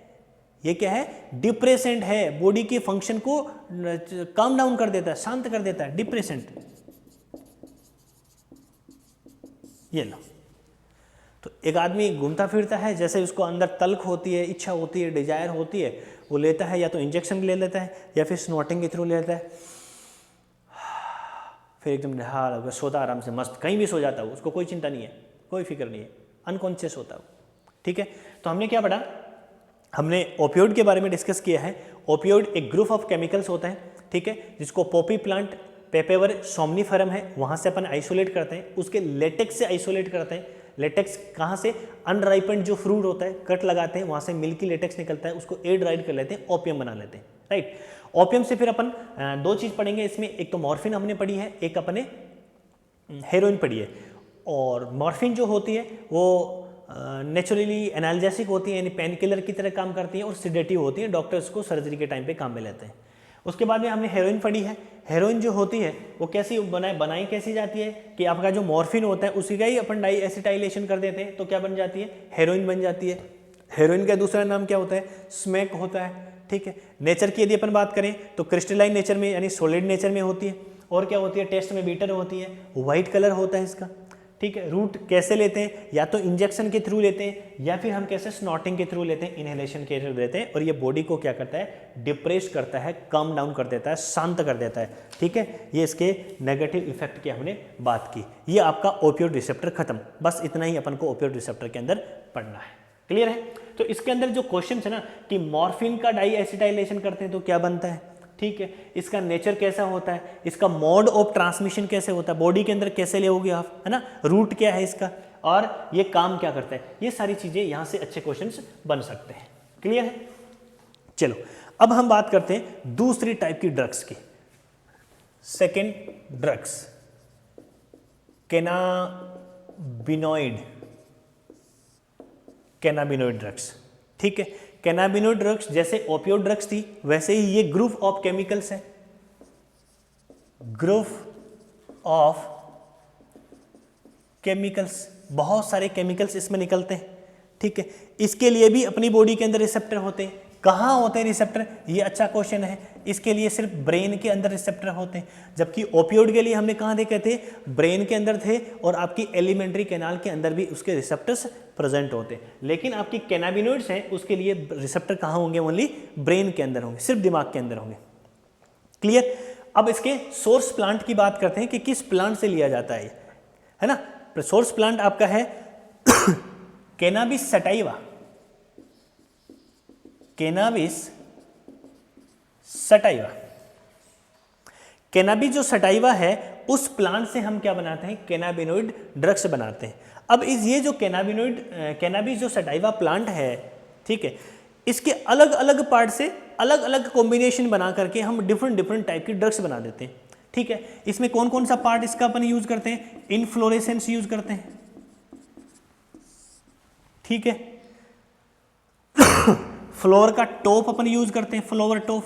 ये क्या है, डिप्रेसेंट है, बॉडी के फंक्शन को काम डाउन कर देता है, शांत कर देता है, डिप्रेसेंट। ये लो, तो एक आदमी घूमता फिरता है, जैसे उसको अंदर तल्ख होती है, इच्छा होती है, डिजायर होती है, वो लेता है, या तो इंजेक्शन ले लेता है या फिर स्नॉटिंग के थ्रू ले लेता है, फिर एकदम निहाल होकर सोता आराम से, मस्त, कहीं भी सो जाता है, उसको कोई चिंता नहीं है, कोई फिक्र नहीं है, अनकॉन्शियस होता है। ठीक है, तो हमने क्या पढ़ा, हमने ओपियोइड के बारे में डिस्कस किया है। ओपियोइड एक ग्रुप ऑफ केमिकल्स होता है, ठीक है, जिसको पोपी प्लांट, पेपेवर सोमनीफरम है, वहाँ से अपन आइसोलेट करते हैं, उसके लेटेक्स से आइसोलेट करते हैं। लेटेक्स कहाँ से? अनराइपेंड जो फ्रूट होता है, कट लगाते हैं, वहाँ से मिल्की लेटेक्स निकलता है, उसको एयर ड्राइड कर लेते हैं, ओपियम बना लेते हैं, राइट। ओपियम से फिर अपन दो चीज़ पढ़ेंगे इसमें, एक तो मॉर्फिन हमने पढ़ी है, एक अपने हेरोइन पढ़ी है। और मॉर्फिन जो होती है वो नेचुरली एनाल्जेसिक होती है, यानी पेन किलर की तरह काम करती है, और सिडेटिव होती है, डॉक्टर्स को सर्जरी के टाइम पे काम में लेते हैं। उसके बाद में हमने हेरोइन पढ़ी है। हेरोइन जो होती है वो कैसी बनाई कैसी जाती है कि आपका जो मॉर्फिन होता है उसी का ही अपन डाई एसिटाइलेशन कर देते हैं, तो क्या बन जाती है? हेरोइन बन जाती है। हेरोइन का दूसरा नाम क्या होता है? स्मैक होता है, ठीक है। नेचर की यदि अपन बात करें तो क्रिस्टलाइन नेचर में यानी सॉलिड नेचर में होती है। और क्या होती है? टेस्ट में बीटर होती है, वाइट कलर होता है इसका, ठीक है। रूट कैसे लेते हैं? या तो इंजेक्शन के थ्रू लेते हैं, या फिर हम कैसे स्नॉटिंग के थ्रू लेते हैं, इनहेलेशन के थ्रू लेते हैं। और ये बॉडी को क्या करता है? डिप्रेस करता है, कम डाउन कर देता है, शांत कर देता है, ठीक है। ये इसके नेगेटिव इफेक्ट की हमने बात की। ये आपका ओपियोइड रिसेप्टर खत्म। बस इतना ही अपन को ओपियोइड रिसेप्टर के अंदर पढ़ना है। क्लियर है? तो इसके अंदर जो क्वेश्चन है ना कि मॉर्फिन का डाई एसिटाइलेशन करते हैं तो क्या बनता है, ठीक है, इसका नेचर कैसा होता है, इसका मोड ऑफ ट्रांसमिशन कैसे होता है, बॉडी के अंदर कैसे लेोगे आप, है ना, रूट क्या है इसका, और ये काम क्या करता है, ये सारी चीजें यहां से अच्छे क्वेश्चंस बन सकते हैं। क्लियर है? चलो अब हम बात करते हैं दूसरी टाइप की ड्रग्स की। सेकेंड ड्रग्स, कैनाबिनोइड ड्रग्स, ठीक है। कैनाबिनोइड ड्रग्स जैसे ओपियोइड ड्रग्स थी वैसे ही ये ग्रुप ऑफ केमिकल्स है, ग्रुप ऑफ केमिकल्स, बहुत सारे केमिकल्स इसमें निकलते हैं, ठीक है। इसके लिए भी अपनी बॉडी के अंदर रिसेप्टर होते हैं। कहाँ होते हैं रिसेप्टर? ये अच्छा क्वेश्चन है। इसके लिए सिर्फ ब्रेन के अंदर रिसेप्टर होते हैं, जबकि ओपियोइड के लिए हमने कहाँ देखे थे? ब्रेन के अंदर थे, और आपकी एलिमेंट्री कैनाल के अंदर भी उसके रिसेप्टर्स प्रेजेंट होते हैं। लेकिन आपकी कैनाबिनोइड्स हैं उसके लिए रिसेप्टर कहाँ होंगे? ओनली ब्रेन के अंदर होंगे, सिर्फ दिमाग के अंदर होंगे। क्लियर? अब इसके सोर्स प्लांट की बात करते हैं कि किस प्लांट से लिया जाता है ना। सोर्स प्लांट आपका है cannabis sativa. Cannabis sativa, cannabis जो सटाइवा है उस प्लांट से हम क्या बनाते हैं? कैनाबिनोइड ड्रग्स बनाते हैं। अब ये जो कैनाबिस जो सटाइवा प्लांट है, ठीक है, इसके अलग अलग पार्ट से अलग अलग कॉम्बिनेशन बना करके हम डिफरेंट टाइप की ड्रग्स बना देते हैं, ठीक है। इसमें कौन कौन सा पार्ट इसका अपन यूज करते हैं? इनफ्लोरेसेंस यूज करते हैं, ठीक है। फ्लोवर का टॉप अपन यूज करते हैं, फ्लोवर टॉप।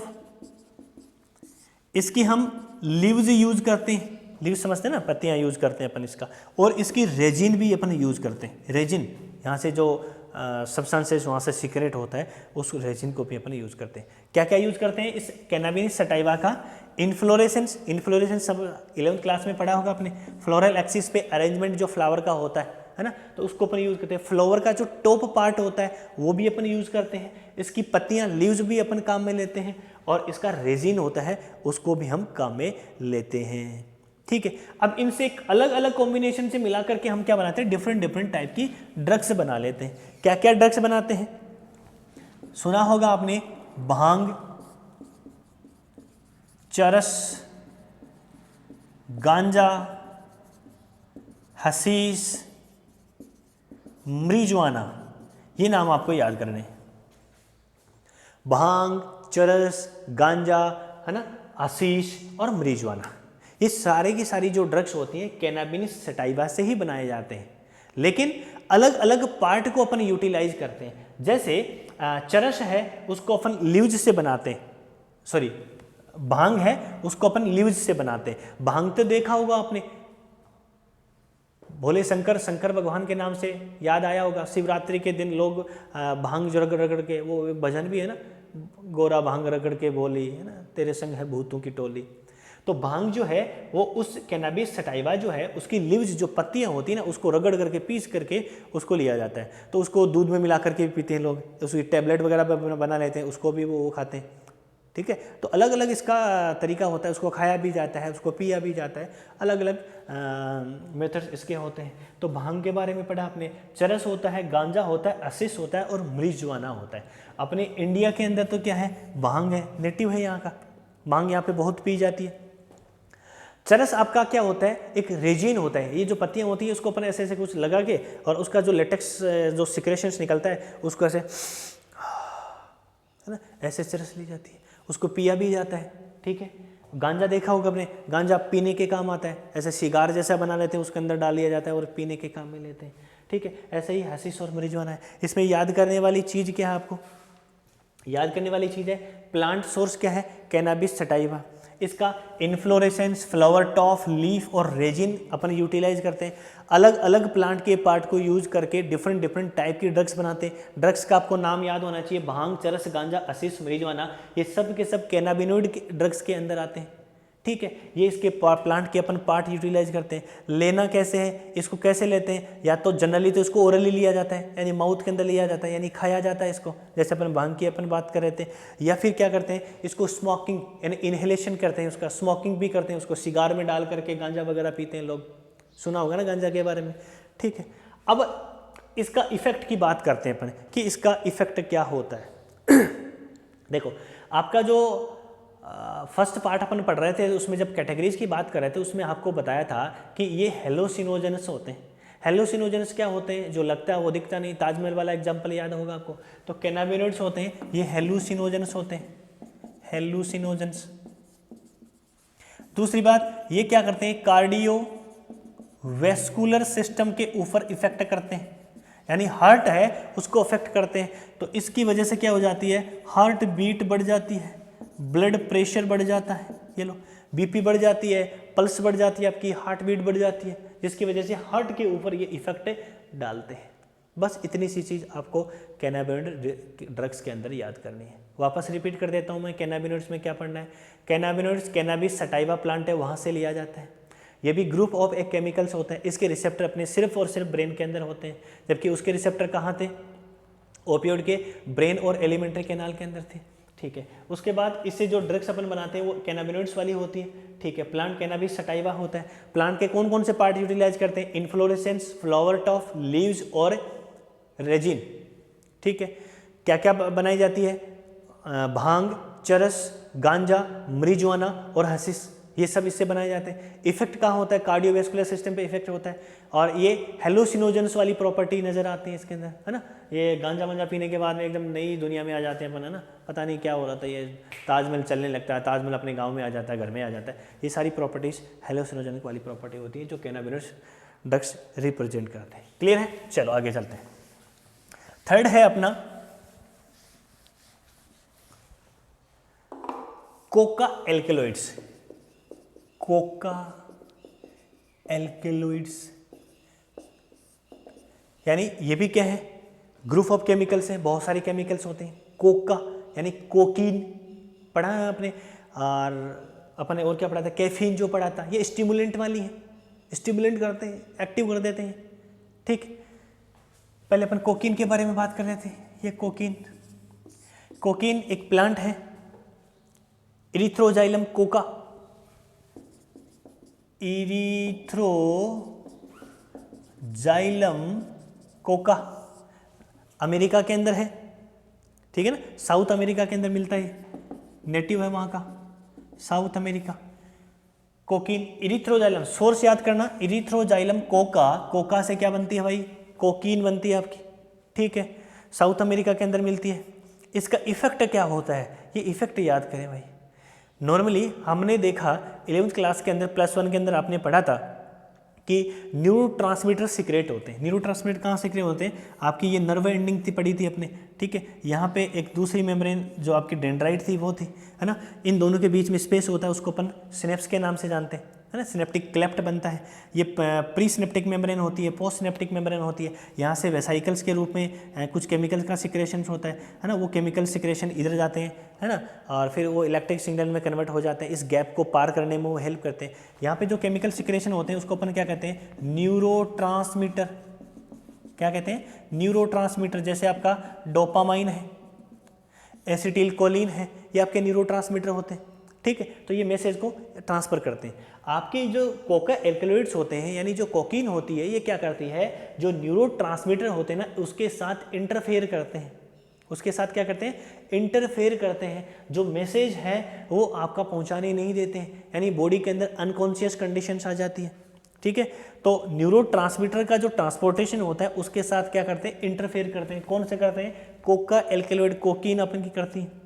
इसकी हम लीव्स यूज करते हैं, लीव्स समझते हैं ना, पत्तियां यूज करते हैं अपन इसका। और इसकी रेजिन भी अपन यूज करते हैं, रेजिन, यहाँ से जो सब्सटेंसेस वहाँ से सीक्रेट होता है उस रेजिन को भी अपन यूज करते हैं। क्या क्या यूज करते हैं इस कैनाबिस सटाइवा का? इनफ्लोरेसेंस, इनफ्लोरेसेंस सब 11th क्लास में पढ़ा होगा आपने। फ्लोरल एक्सिस पे अरेंजमेंट जो फ्लावर का होता है ना, तो उसको अपन यूज करते हैं। फ्लावर का जो टॉप पार्ट होता है वो भी अपन यूज करते हैं। इसकी पत्तियां, लीव्स भी अपन काम में लेते हैं, और इसका रेजिन होता है उसको भी हम काम में लेते हैं, ठीक है। अब इनसे एक अलग अलग कॉम्बिनेशन से मिला करके हम क्या बनाते हैं? डिफरेंट टाइप की ड्रग्स बना लेते हैं। क्या क्या ड्रग्स बनाते हैं? सुना होगा आपने, भांग, चरस, गांजा, हशीश, मरीजुआना, ये नाम आपको याद करने हैं। भांग, चरस, गांजा, है ना, हशीश और मरीजुआना, ये सारे की सारी जो ड्रग्स होती हैं कैनाबिस सटाइवा से ही बनाए जाते हैं, लेकिन अलग अलग पार्ट को अपन यूटिलाइज करते हैं। जैसे चरस है उसको अपन लीव्स से बनाते हैं, सॉरी भांग है उसको अपन लीव्स से बनाते हैं। भांग तो देखा होगा आपने, भोले शंकर भगवान के नाम से याद आया होगा। शिवरात्रि के दिन लोग भांग रगड़ रगड़ के, वो एक भजन भी है ना, गोरा भांग रगड़ के बोली, है ना, तेरे संग है भूतों की टोली। तो भांग जो है वो उस कैनाबिस सटाइवा जो है उसकी लीव्स जो पत्तियां होती हैं ना, उसको रगड़ करके पीस करके उसको लिया जाता है। तो उसको दूध में मिला करके भी पीते हैं लोग, उसकी टैबलेट वगैरह बना लेते हैं, उसको भी वो खाते हैं, ठीक है। तो अलग अलग इसका तरीका होता है, उसको खाया भी जाता है, उसको पिया भी जाता है, अलग अलग मेथड्स इसके होते हैं। तो भांग के बारे में पढ़ा आपने, चरस होता है, गांजा होता है, हशीश होता है और मरीजुआना होता है। अपने इंडिया के अंदर तो क्या है, भांग है, नेटिव है यहाँ का, भांग यहाँ पे बहुत पी जाती है। चरस आपका क्या होता है, एक रेजिन होता है, ये जो पत्तियां होती है उसको अपन ऐसे ऐसे कुछ लगा के और उसका जो लेटेक्स जो सिक्रेशंस निकलता है उसको ऐसे, है ना, ऐसे चरस ली जाती है, उसको पिया भी जाता है। ठीक है। गांजा देखा होगा आपने, गांजा पीने के काम आता है, ऐसे सिगार जैसा बना लेते हैं, उसके अंदर डाल दिया जाता है और पीने के काम में लेते हैं। ठीक है। ऐसे ही हशीश और मरीजुआना है। इसमें याद करने वाली चीज़ क्या है, आपको याद करने वाली चीज़ है प्लांट सोर्स क्या है, कैनाबिस सटाइवा। इसका इन्फ्लोरेसेंस, फ्लावर टॉप, लीफ और रेजिन अपन यूटिलाइज करते हैं। अलग अलग प्लांट के पार्ट को यूज करके डिफरेंट डिफरेंट टाइप की ड्रग्स बनाते हैं। ड्रग्स का आपको नाम याद होना चाहिए, भांग, चरस, गांजा, हशीश, मरीजुआना, ये सब के सब कैनाबिनोइड के ड्रग्स के अंदर आते हैं। ठीक है। ये इसके प्लांट के अपन पार्ट यूटिलाइज करते हैं। लेना कैसे है, इसको कैसे लेते हैं, या तो जनरली तो इसको ओरली लिया जाता है, यानी माउथ के अंदर लिया जाता है, यानी खाया जाता है इसको, जैसे अपन भांग की अपन बात कर रहे थे। या फिर क्या करते हैं, इसको स्मोकिंग यानी इनहेलेशन करते हैं, उसका स्मोकिंग भी करते हैं, उसको सिगार में डाल करके गांजा वगैरह पीते हैं लोग, सुना होगा ना गांजा के बारे में। ठीक है। अब इसका इफेक्ट की बात करते हैं अपन कि इसका इफेक्ट क्या होता है। देखो आपका जो फर्स्ट पार्ट अपन पढ़ रहे थे, उसमें जब कैटेगरीज की बात कर रहे थे उसमें आपको बताया था कि ये हेलोसिनोजेनस होते हैं। हेलोसिनोजेनस क्या होते हैं, जो लगता है वो दिखता नहीं, ताजमहल वाला एग्जांपल याद होगा आपको। तो कैनाबिनोइड्स होते हैं, ये हेलुसिनोजेनस होते हैं, हेलुसिनोजेंस। दूसरी बात, ये क्या करते हैं, कार्डियो वेस्कुलर सिस्टम के ऊपर इफेक्ट करते हैं, यानी हार्ट है उसको अफेक्ट करते हैं। तो इसकी वजह से क्या हो जाती है, हार्ट बीट बढ़ जाती है, ब्लड प्रेशर बढ़ जाता है, ये लो बीपी बढ़ जाती है, पल्स बढ़ जाती है, आपकी हार्ट बीट बढ़ जाती है, जिसकी वजह से हार्ट के ऊपर ये इफेक्ट डालते हैं। बस इतनी सी चीज़ आपको कैनाबिनोइड ड्रग्स के अंदर याद करनी है। वापस रिपीट कर देता हूँ मैं, कैनाबिनोइड्स में क्या पढ़ना है, कैनाबिनोइड्स कैनाबिस सटाइवा प्लांट है, वहाँ से लिया जाता है। ये भी ग्रुप ऑफ एक केमिकल्स होते हैं, इसके रिसेप्टर अपने सिर्फ और सिर्फ ब्रेन के अंदर होते हैं, जबकि उसके रिसेप्टर कहाँ थे, ओपियोइड के ब्रेन और एलिमेंट्री कैनाल के अंदर थे। ठीक है। उसके बाद इससे जो ड्रग्स अपन बनाते हैं वो कैनाबिनोइड्स वाली होती है। ठीक है। प्लांट कैनाबिस सटाइवा होता है। प्लांट के कौन कौन से पार्ट यूटिलाइज करते हैं, इन्फ्लोरेसेंस, फ्लावर टॉप, लीव्स और रेजिन। ठीक है। क्या क्या बनाई जाती है, भांग, चरस, गांजा, मरीजुआना और हशीश, ये सब इससे बनाए जाते हैं। इफेक्ट कहाँ होता है, कार्डियोवेस्कुलर सिस्टम पे इफेक्ट होता है। और ये हेलोसिनोजेंस वाली प्रॉपर्टी नजर आती है इसके अंदर, है ना। ये गांजा वांजा पीने के बाद में एकदम नई दुनिया में आ जाते हैं अपन, है ना, पता नहीं क्या हो रहा था, ये ताजमहल चलने लगता है, ताजमहल अपने गाँव में आ जाता है, घर में आ जाता है। ये सारी प्रॉपर्टीज हेलोसिनोजेनिक वाली प्रॉपर्टी होती है जो कैनाबिनोइड ड्रग्स रिप्रेजेंट करते हैं। क्लियर है। चलो आगे चलते हैं। थर्ड है अपना कोका एल्केलॉइड्स। कोका एल्केलॉइड्स यानी ये भी क्या है, ग्रुप ऑफ केमिकल्स हैं, बहुत सारे केमिकल्स होते हैं। कोका यानी कोकीन पढ़ा है आपने, और अपने और क्या पढ़ा था, कैफीन जो पढ़ा था, ये स्टिमुलेंट वाली है, स्टिमुलेंट करते हैं, एक्टिव कर देते हैं। ठीक। पहले अपन कोकीन के बारे में बात कर रहे थे। ये कोकीन, कोकीन एक प्लांट है, Erythroxylum Coca, Erythroxylum Coca, America के अंदर है। ठीक है ना, साउथ अमेरिका के अंदर मिलता है, नेटिव है वहाँ का, south America. Cocaine, Erythroxylum, source याद करना, इरिथ्रोजाइलम कोका, कोका से क्या बनती है भाई, कोकीन बनती है आपकी। ठीक है। साउथ अमेरिका के अंदर मिलती है। इसका इफेक्ट क्या होता है, ये इफेक्ट याद करें भाई। नॉर्मली हमने देखा 11th क्लास के अंदर, +1 के अंदर आपने पढ़ा था कि न्यूरोट्रांसमीटर सीक्रेट होते हैं। न्यूरोट्रांसमीटर कहाँ सीक्रेट होते हैं, आपकी ये नर्व एंडिंग थी पड़ी थी अपने। ठीक है। यहाँ पे एक दूसरी मेम्ब्रेन जो आपकी डेंड्राइट थी वो थी, है ना, इन दोनों के बीच में स्पेस होता है, उसको अपन सिनेप्स के नाम से जानते हैं, है ना, सिनेप्टिक क्लेफ्ट बनता है। ये प्री सिनेप्टिक मेम्ब्रेन होती है, पोस्ट सिनेप्टिक मेम्ब्रेन होती है। यहाँ से वेसाइकल्स के रूप में कुछ केमिकल्स का सिक्रेशन होता है ना, वो केमिकल सिक्रेशन इधर जाते हैं, है ना, और फिर वो इलेक्ट्रिक सिग्नल में कन्वर्ट हो जाते हैं। इस गैप को पार करने में वो हेल्प करते हैं। यहाँ पे जो केमिकल सिक्रेशन होते हैं उसको अपन क्या कहते हैं, न्यूरोट्रांसमीटर। क्या कहते हैं, न्यूरोट्रांसमीटर। जैसे आपका डोपामाइन है, एसिटिल कोलिन है, ये आपके न्यूरोट्रांसमीटर होते हैं, ठीक है। तो ये मैसेज को ट्रांसफर करते हैं। आपके जो कोका एल्कलॉइड्स होते हैं यानी जो कोकीन होती है, ये क्या करती है, जो न्यूरोट्रांसमीटर होते हैं ना उसके साथ इंटरफेयर करते हैं, उसके साथ क्या करते हैं, इंटरफेयर करते हैं, जो मैसेज है वो आपका पहुंचाने नहीं देते हैं, यानी बॉडी के अंदर अनकॉन्शियस कंडीशंस आ जाती है, ठीक है। तो न्यूरोट्रांसमीटर का जो ट्रांसपोर्टेशन होता है उसके साथ क्या करते हैं, इंटरफेयर करते हैं। कौन से करते हैं, कोका एल्कलॉइड कोकीन अपन की करती है।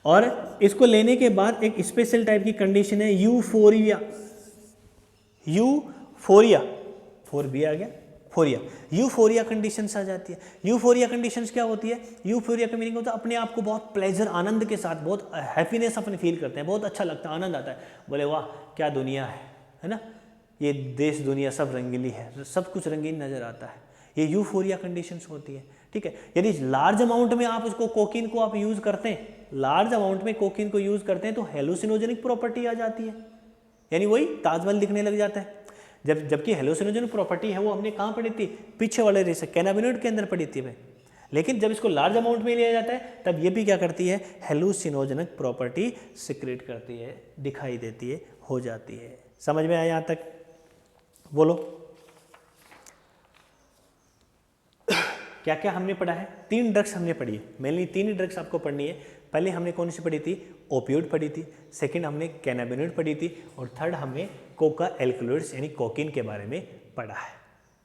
और इसको लेने के बाद एक स्पेशल टाइप की कंडीशन है यूफोरिया, यूफोरिया, 4B आ गया, फोरिया, यूफोरिया कंडीशंस आ जाती है। यूफोरिया कंडीशंस क्या होती है, यूफोरिया का मीनिंग होता है अपने आप को बहुत प्लेजर, आनंद के साथ, बहुत हैप्पीनेस अपन फील करते हैं, बहुत अच्छा लगता है, आनंद आता है, बोले वाह क्या दुनिया है ना, ये देश दुनिया सब रंगीली है, सब कुछ रंगीन नजर आता है, ये यूफोरिया कंडीशंस होती है, ठीक है। यदि लार्ज अमाउंट में आप इसको कोकीन को आप यूज करते हैं, लार्ज अमाउंट में कोकीन को यूज करते हैं तो हेलुसिनोजेनिक प्रॉपर्टी आ जाती है, यानी वही ताजमहल दिखने लग जाता है। जबकि हेलुसिनोजेनिक प्रॉपर्टी है वो हमने कहाँ पढ़ी थी, पीछे वाले रेसे कैनाबिनॉइड के अंदर पढ़ी थी भाई। लेकिन जब इसको लार्ज अमाउंट में लिया जाता है तब ये भी क्या करती है, हेलुसिनोजेनिक प्रॉपर्टी सिक्रेट करती है, दिखाई देती है, हो जाती है। समझ में आया यहाँ तक, बोलो क्या क्या हमने पढ़ा है। 3 ड्रग्स हमने पढ़ी है, मेनली 3 ही ड्रग्स आपको पढ़नी है। पहले हमने कौन सी पढ़ी थी, ओपियोइड पढ़ी थी, सेकंड हमने कैनाबिनॉइड पढ़ी थी, और थर्ड हमने कोका एल्कलॉइड्स यानी कोकीन के बारे में पढ़ा है,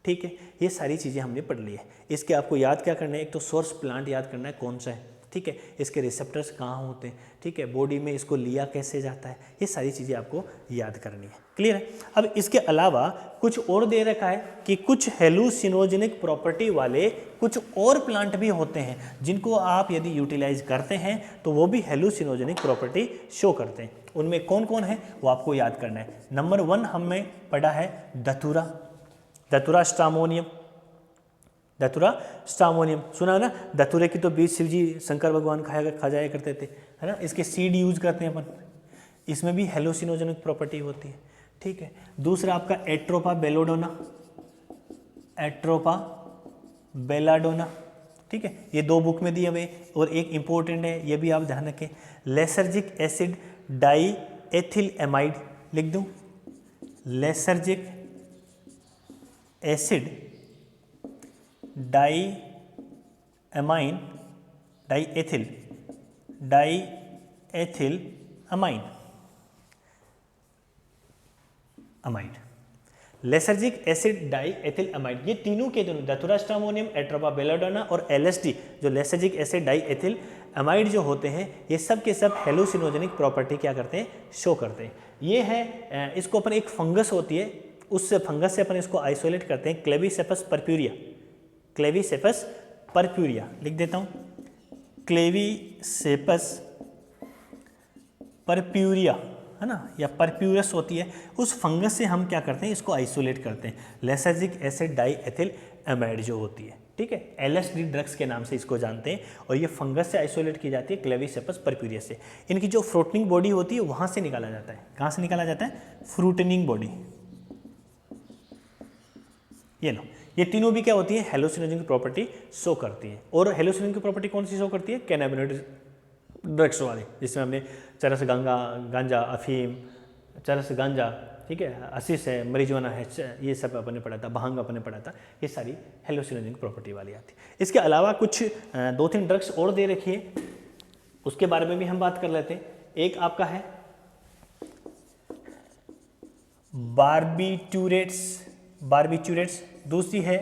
ठीक है। ये सारी चीज़ें हमने पढ़ ली है। इसके आपको याद क्या करना है, एक तो सोर्स प्लांट याद करना है कौन सा है, ठीक है, इसके रिसेप्टर्स कहाँ होते हैं, ठीक है, बॉडी में इसको लिया कैसे जाता है, ये सारी चीज़ें आपको याद करनी है, क्लियर है। अब इसके अलावा कुछ और दे रखा है कि कुछ हेलुसिनोजेनिक प्रॉपर्टी वाले कुछ और प्लांट भी होते हैं जिनको आप यदि यूटिलाइज करते हैं तो वो भी हेलुसिनोजेनिक प्रॉपर्टी शो करते हैं। उनमें कौन कौन है वो आपको याद करना है। नंबर 1 हमने पढ़ा है धतूरा, धतूरा स्ट्रामोनियम, धतूरा स्ट्रामोनियम सुना है ना। धतूरे की तो बीज शिव जी शंकर भगवान खा जाया करते थे, है ना। इसके सीड यूज करते हैं अपन, इसमें भी हेलुसिनोजेनिक प्रॉपर्टी होती है, ठीक है। दूसरा आपका एट्रोपा बेलाडोना, एट्रोपा बेलाडोना, ठीक है, ये 2 बुक में दिए हुए। और एक इंपॉर्टेंट है, ये भी आप ध्यान रखें, lysergic acid diethyl amide, लिख दूं, lysergic acid diamine, diethyl amine, amide, lysergic acid diethyl amide, ये तीनों के दोनों धतूरा स्ट्रामोनियम, एट्रोपा बेलाडोना और एलएसडी जो lysergic acid diethyl amide जो होते हैं, ये सब के सब हेलुसिनोजेनिक प्रॉपर्टी क्या करते हैं, शो करते हैं। ये है, इसको अपन एक फंगस होती है, उस फंगस से अपन इसको आइसोलेट करते हैं, क्लेविसेपस परप्यूरिया, क्लेविसेपस परप्यूरिया लिख देता हूँ, क्लेविसेपस परप्यूरिया, है ना, या परप्यूरस होती है, उस फंगस से हम क्या करते हैं, इसको आइसोलेट करते हैं, lysergic acid diethyl amide जो होती है, ठीक है, एलएसडी ड्रग्स के नाम से इसको जानते हैं। और ये फंगस से आइसोलेट की जाती है, क्लेविसेपस परप्यूरिया से। इनकी जो फ्रूटनिंग बॉडी होती है वहाँ से निकाला जाता है, कहाँ से निकाला जाता है, फ्रूटनिंग बॉडी। ये लो, ये तीनों भी क्या होती है, हेलुसिनोजेनिक प्रॉपर्टी शो करती है। और हेलुसिनोजेनिक की प्रॉपर्टी कौन सी शो करती है, कैनाबिनॉइड ड्रग्स वाले, जिसमें हमने चरस गांजा, अफीम, चरस गांजा, ठीक है, असीस है, मरीजुआना है, ये सब अपने पढ़ा था, भांग अपने पढ़ा था, ये सारी हेलुसिनोजेनिक प्रॉपर्टी वाली आती है। इसके अलावा कुछ 2-3 ड्रग्स और दे रखी है, उसके बारे में भी हम बात कर लेते हैं। एक आपका है बारबिट्यूरेट्स, दूसरी है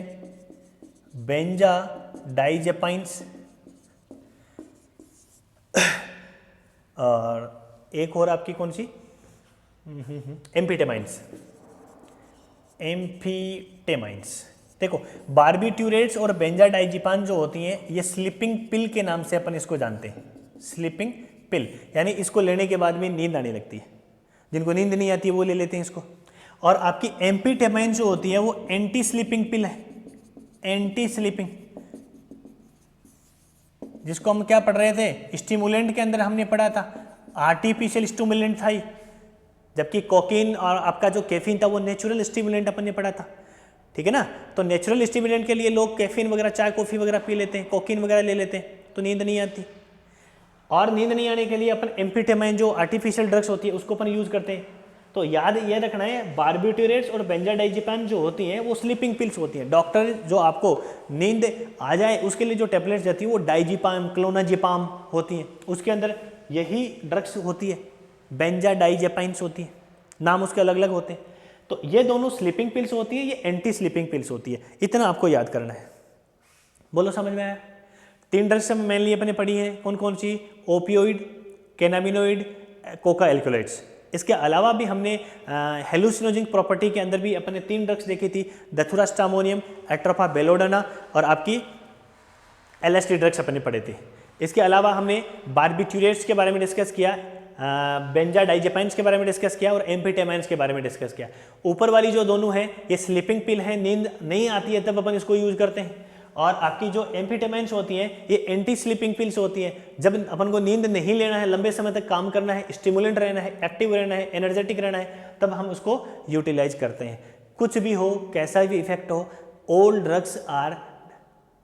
बेंजाडाइजेपाइन्स, और एक और आपकी कौन सी, एम्फीटेमाइन्स। देखो, बारबिट्यूरेट्स और बेंजाडाइजेपाइन जो होती हैं ये स्लीपिंग पिल के नाम से अपन इसको जानते हैं, स्लीपिंग पिल, यानी इसको लेने के बाद में नींद आने लगती है, जिनको नींद नहीं आती है वो ले लेते हैं इसको। और आपकी एम्फीटेमाइन जो होती है वो एंटी स्लीपिंग पिल है, एंटी स्लीपिंग, जिसको हम क्या पढ़ रहे थे, स्टिमुलेंट के अंदर हमने पढ़ा था, आर्टिफिशियल स्टिमुलेंट था, जबकि कोकीन और आपका जो कैफीन था वो नेचुरल स्टिमुलेंट अपन ने पढ़ा था, ठीक है ना। तो नेचुरल स्टिमुलेंट के लिए लोग कैफीन वगैरह, चाय कॉफी वगैरह पी लेते हैं, कोकीन वगैरह ले लेते हैं, तो नींद नहीं आती। और नींद नहीं आने के लिए अपन एम्फीटेमाइन जो आर्टिफिशियल ड्रग्स होती है उसको अपन यूज करते हैं। तो याद ये रखना है, बार्बिट्यूरेट्स और बेंजाडाइजेपाम जो होती हैं वो स्लीपिंग पिल्स होती हैं। डॉक्टर जो आपको नींद आ जाए उसके लिए जो टेबलेट्स देती है वो डाइजिपाम, क्लोनाजिपाम होती हैं, उसके अंदर यही ड्रग्स होती है, बेंजाडाइजेपाइन्स होती है, नाम उसके अलग अलग होते हैं। तो ये दोनों स्लीपिंग पिल्स होती है, ये एंटी स्लीपिंग पिल्स होती है। इतना आपको याद करना है। बोलो समझ में आया? 3 ड्रग्स मेनली अपने पढ़ी है, कौन कौन सी? Opioid, cannabinoid, coca alkaloids. इसके अलावा भी हमने हेलुसिनोजेनिक प्रॉपर्टी के अंदर भी अपने 3 ड्रग्स देखी थी, डथुरास्टामोनियम, एट्रोफा बेलोडाना और आपकी एलएसडी ड्रग्स अपने पढ़े थे। इसके अलावा हमने बार्बिट्यूरेट्स के बारे में डिस्कस किया, बेंजाडाइजेपाइन्स के बारे में डिस्कस किया और एम्फीटेमाइन्स के बारे में डिस्कस किया। ऊपर वाली जो दोनों है ये स्लीपिंग पिल है, नींद नहीं आती है तब अपन इसको यूज करते हैं। और आपकी जो एम्फीटेमाइन्स होती हैं ये एंटी स्लीपिंग पिल्स होती हैं, जब अपन को नींद नहीं लेना है, लंबे समय तक काम करना है, स्टिमुलेंट रहना है, एक्टिव रहना है, एनर्जेटिक रहना है, तब हम उसको यूटिलाइज करते हैं। कुछ भी हो, कैसा भी इफेक्ट हो, all drugs are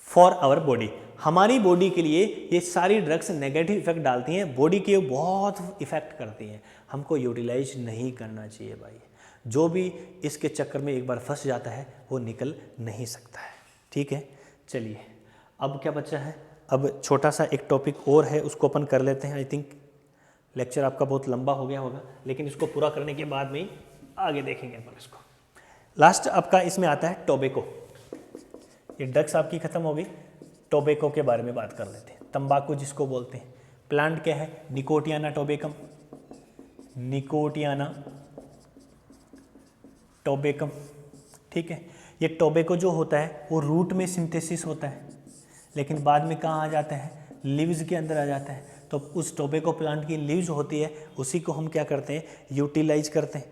for our body. हमारी बॉडी के लिए ये सारी ड्रग्स नेगेटिव इफेक्ट डालती हैं, बॉडी के बहुत इफेक्ट करती हैं, हमको यूटिलाइज नहीं करना चाहिए भाई। जो भी इसके चक्कर में एक बार फंस जाता है वो निकल नहीं सकता है। ठीक है, चलिए अब क्या बचा है? अब छोटा सा एक टॉपिक और है, उसको अपन कर लेते हैं। आई थिंक लेक्चर आपका बहुत लंबा हो गया होगा, लेकिन इसको पूरा करने के बाद में ही आगे देखेंगे अपन इसको। लास्ट आपका इसमें आता है टोबैको। ये ड्रग्स आपकी खत्म हो गई, टोबैको के बारे में बात कर लेते हैं। तंबाकू जिसको बोलते हैं, प्लांट क्या है? Nicotiana tabacum, Nicotiana tabacum. ठीक है, ये टोबैको जो होता है वो रूट में सिंथेसिस होता है, लेकिन बाद में कहाँ आ जाता है? लीव्स के अंदर आ जाता है। तो उस टोबैको प्लांट की लीव्स होती है, उसी को हम क्या करते हैं? यूटिलाइज करते हैं।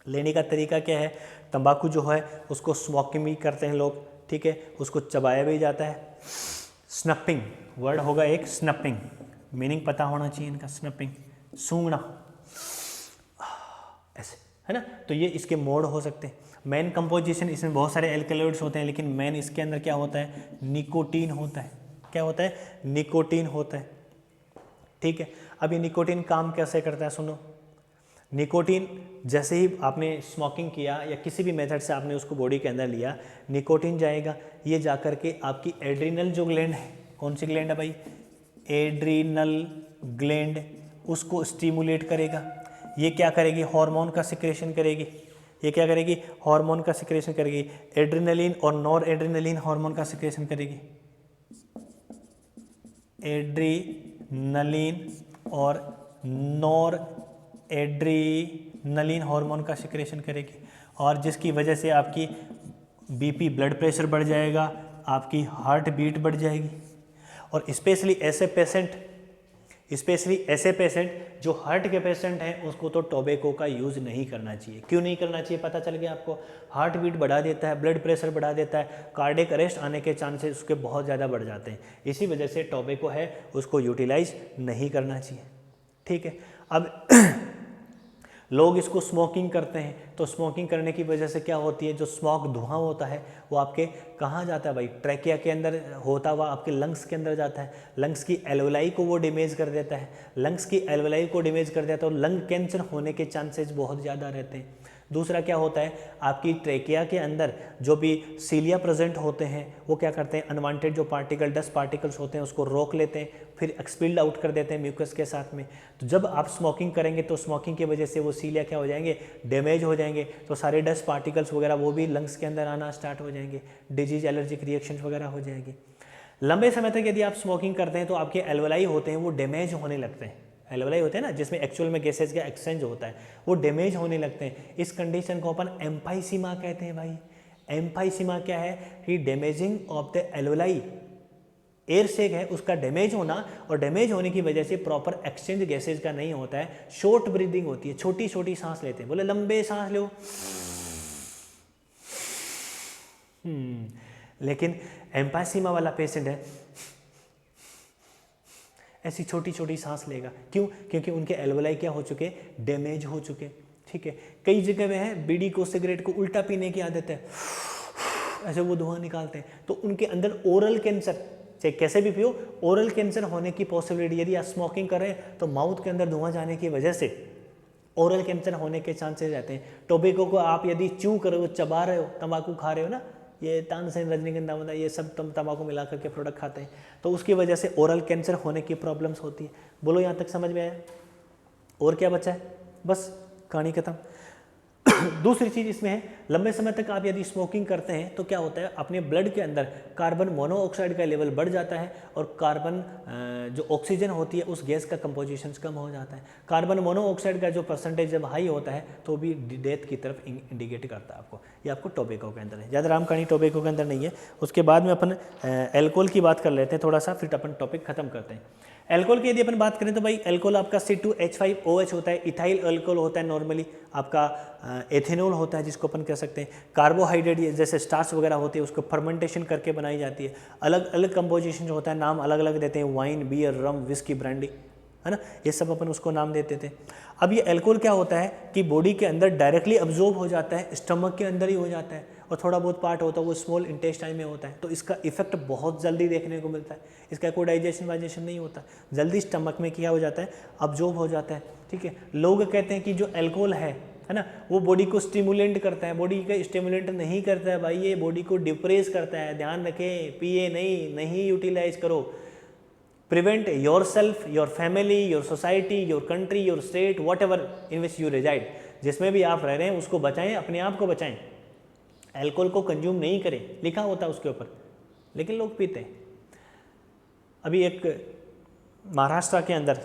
लेने का तरीका क्या है? तंबाकू जो है उसको स्मोकिंग भी करते हैं लोग, ठीक है, उसको चबाया भी जाता है। स्नपिंग वर्ड होगा एक, स्नपिंग मीनिंग पता होना चाहिए इनका, स्नपिंग सूंघना, ऐसे है ना। तो ये इसके मोड हो सकते हैं। मेन कंपोजिशन, इसमें बहुत सारे एल्कलॉइड्स होते हैं, लेकिन मेन इसके अंदर क्या होता है? निकोटीन होता है। क्या होता है? निकोटीन होता है। ठीक है, अब ये निकोटीन काम कैसे करता है? सुनो, निकोटीन जैसे ही आपने स्मोकिंग किया या किसी भी मेथड से आपने उसको बॉडी के अंदर लिया, निकोटीन जाएगा, ये जाकर के आपकी एड्रीनल जो ग्लैंड है, कौन सी ग्लैंड है भाई? एड्रीनल ग्लैंड, उसको स्टिमुलेट करेगा। ये क्या करेगी? हार्मोन का सिक्रेशन करेगी। ये क्या करेगी? हार्मोन का सिक्रेशन करेगी। एड्रेनलिन और नॉर एड्रेनलिन हार्मोन का सिक्रेशन करेगी। एड्रेनलिन और नॉर एड्रेनलिन हार्मोन का सिक्रेशन करेगी, और जिसकी वजह से आपकी बीपी ब्लड प्रेशर बढ़ जाएगा, आपकी हार्ट बीट बढ़ जाएगी। और स्पेशली ऐसे पेशेंट जो हार्ट के पेशेंट हैं, उसको तो टोबैको का यूज़ नहीं करना चाहिए। क्यों नहीं करना चाहिए पता चल गया आपको? हार्ट बीट बढ़ा देता है, ब्लड प्रेशर बढ़ा देता है, कार्डियक अरेस्ट आने के चांसेस उसके बहुत ज़्यादा बढ़ जाते हैं। इसी वजह से टोबैको है उसको यूटिलाइज नहीं करना चाहिए। ठीक है, अब लोग इसको स्मोकिंग करते हैं, तो स्मोकिंग करने की वजह से क्या होती है? जो स्मोक धुआं होता है वो आपके कहाँ जाता है भाई? ट्रैकिया के अंदर होता हुआ आपके लंग्स के अंदर जाता है। लंग्स की एल्वोलाई को वो डैमेज कर देता है। लंग्स की एल्वोलाई को डैमेज कर देता है तो लंग कैंसर होने के चांसेस बहुत ज़्यादा रहते हैं। दूसरा क्या होता है? आपकी ट्रैकिया के अंदर जो भी सीलिया प्रेजेंट होते हैं वो क्या करते हैं? अनवांटेड जो पार्टिकल, डस्ट पार्टिकल्स होते हैं उसको रोक लेते हैं, फिर एक्सपील्ड आउट कर देते हैं म्यूकस के साथ में। तो जब आप स्मोकिंग करेंगे तो स्मोकिंग की वजह से वो सीलिया क्या हो जाएंगे? डैमेज हो जाएंगे। तो सारे डस्ट पार्टिकल्स वगैरह वो भी लंग्स के अंदर आना स्टार्ट हो जाएंगे, डिजीज एलर्जिक रिएक्शन वगैरह हो जाएगी। लंबे समय तक यदि आप स्मोकिंग करते हैं तो आपके एल्वोलाई होते हैं वो डैमेज होने लगते हैं। एल्वोलाई होते हैं ना, जिसमें एक्चुअल में गैसेज का एक्सचेंज होता है, वो डैमेज होने लगते हैं। इस कंडीशन को अपन एम्फाइसीमा कहते हैं भाई। एम्फाइसीमा क्या है? कि damaging of the alveoli, air sac है उसका डैमेज होना, और डैमेज होने की वजह से प्रॉपर एक्सचेंज गैसेज का नहीं होता है, शॉर्ट ब्रीदिंग होती है, छोटी छोटी सांस लेते हैं। बोले लंबे सांस लो, लेकिन एम्फाइसीमा वाला पेशेंट है ऐसी छोटी छोटी सांस लेगा। क्यों? क्योंकि उनके एल्वोलाई क्या हो चुके? डैमेज हो चुके। ठीक है, कई जगह में है बीड़ी को, सिगरेट को उल्टा पीने की आदत है, ऐसे वो धुआं निकालते हैं, तो उनके अंदर ओरल कैंसर, चाहे कैसे भी पियो, ओरल कैंसर होने की पॉसिबिलिटी, यदि आप स्मोकिंग कर रहे हैं तो माउथ के अंदर धुआं जाने की वजह से ओरल कैंसर होने के चांसेस रहते हैं। टोबैको को आप यदि च्यू कर रहे हो, चबा रहे हो, तंबाकू खा रहे हो ना, ये तानसेन, रजनीगंधा वगैरह ये सब तंबाकू मिला करके प्रोडक्ट खाते हैं, तो उसकी वजह से ओरल कैंसर होने की प्रॉब्लम्स होती है। बोलो यहाँ तक समझ में आया? और क्या बचा है? बस कहानी खत्म। दूसरी चीज़ इसमें है, लंबे समय तक आप यदि स्मोकिंग करते हैं तो क्या होता है, अपने ब्लड के अंदर कार्बन मोनोऑक्साइड का लेवल बढ़ जाता है और कार्बन जो ऑक्सीजन होती है उस गैस का कंपोजिशन कम हो जाता है। कार्बन मोनोऑक्साइड का जो परसेंटेज जब हाई होता है तो भी डेथ की तरफ इंडिकेट करता है आपको। ये आपको टोबैको के अंदर है, ज़्यादा राम कहानी टोबैको के अंदर नहीं है। उसके बाद में अपन एल्कोहल की बात कर लेते हैं थोड़ा सा, फिर अपन टॉपिक खत्म करते हैं। एल्कोहल की यदि अपन बात करें तो भाई एल्कोहल आपका C2H5OH होता है, इथाइल अल्कोहल होता है, नॉर्मली आपका एथेनॉल होता है जिसको अपन कह सकते हैं। कार्बोहाइड्रेट जैसे स्टार्च वगैरह होती है उसको फर्मेंटेशन करके बनाई जाती है। अलग अलग कंपोजिशन जो होता है, नाम अलग अलग देते हैं, वाइन, बियर, रम, विस्की, ब्रांडी, है ना, ये सब अपन उसको नाम देते थे। अब ये एल्कोहल क्या होता है कि बॉडी के अंदर डायरेक्टली अब्जॉर्ब हो जाता है, स्टमक के अंदर ही हो जाता है, और थोड़ा बहुत पार्ट होता है वो स्मॉल इंटेस्टाइन में होता है, तो इसका इफेक्ट बहुत जल्दी देखने को मिलता है। इसका कोई डाइजेशन वाइजेशन नहीं होता, जल्दी स्टमक में क्या हो जाता है, अब्जॉर्ब हो जाता है। ठीक है, लोग कहते हैं कि जो एल्कोहल है ना, वो बॉडी को स्टिमुलेंट करता है, बॉडी का स्टिमुलेंट नहीं करता है भाई, ये बॉडी को डिप्रेस करता है। ध्यान रखें, पिए नहीं यूटिलाइज करो। Prevent your self, your family, your society, your country, your state, what ever in which you resided, जिसमें भी आप रह रहे हैं उसको बचाएं, अपने आप को बचाएं। एल्कोहल को कंज्यूम नहीं करें, लिखा होता है उसके ऊपर, लेकिन लोग पीते हैं। अभी एक महाराष्ट्र के अंदर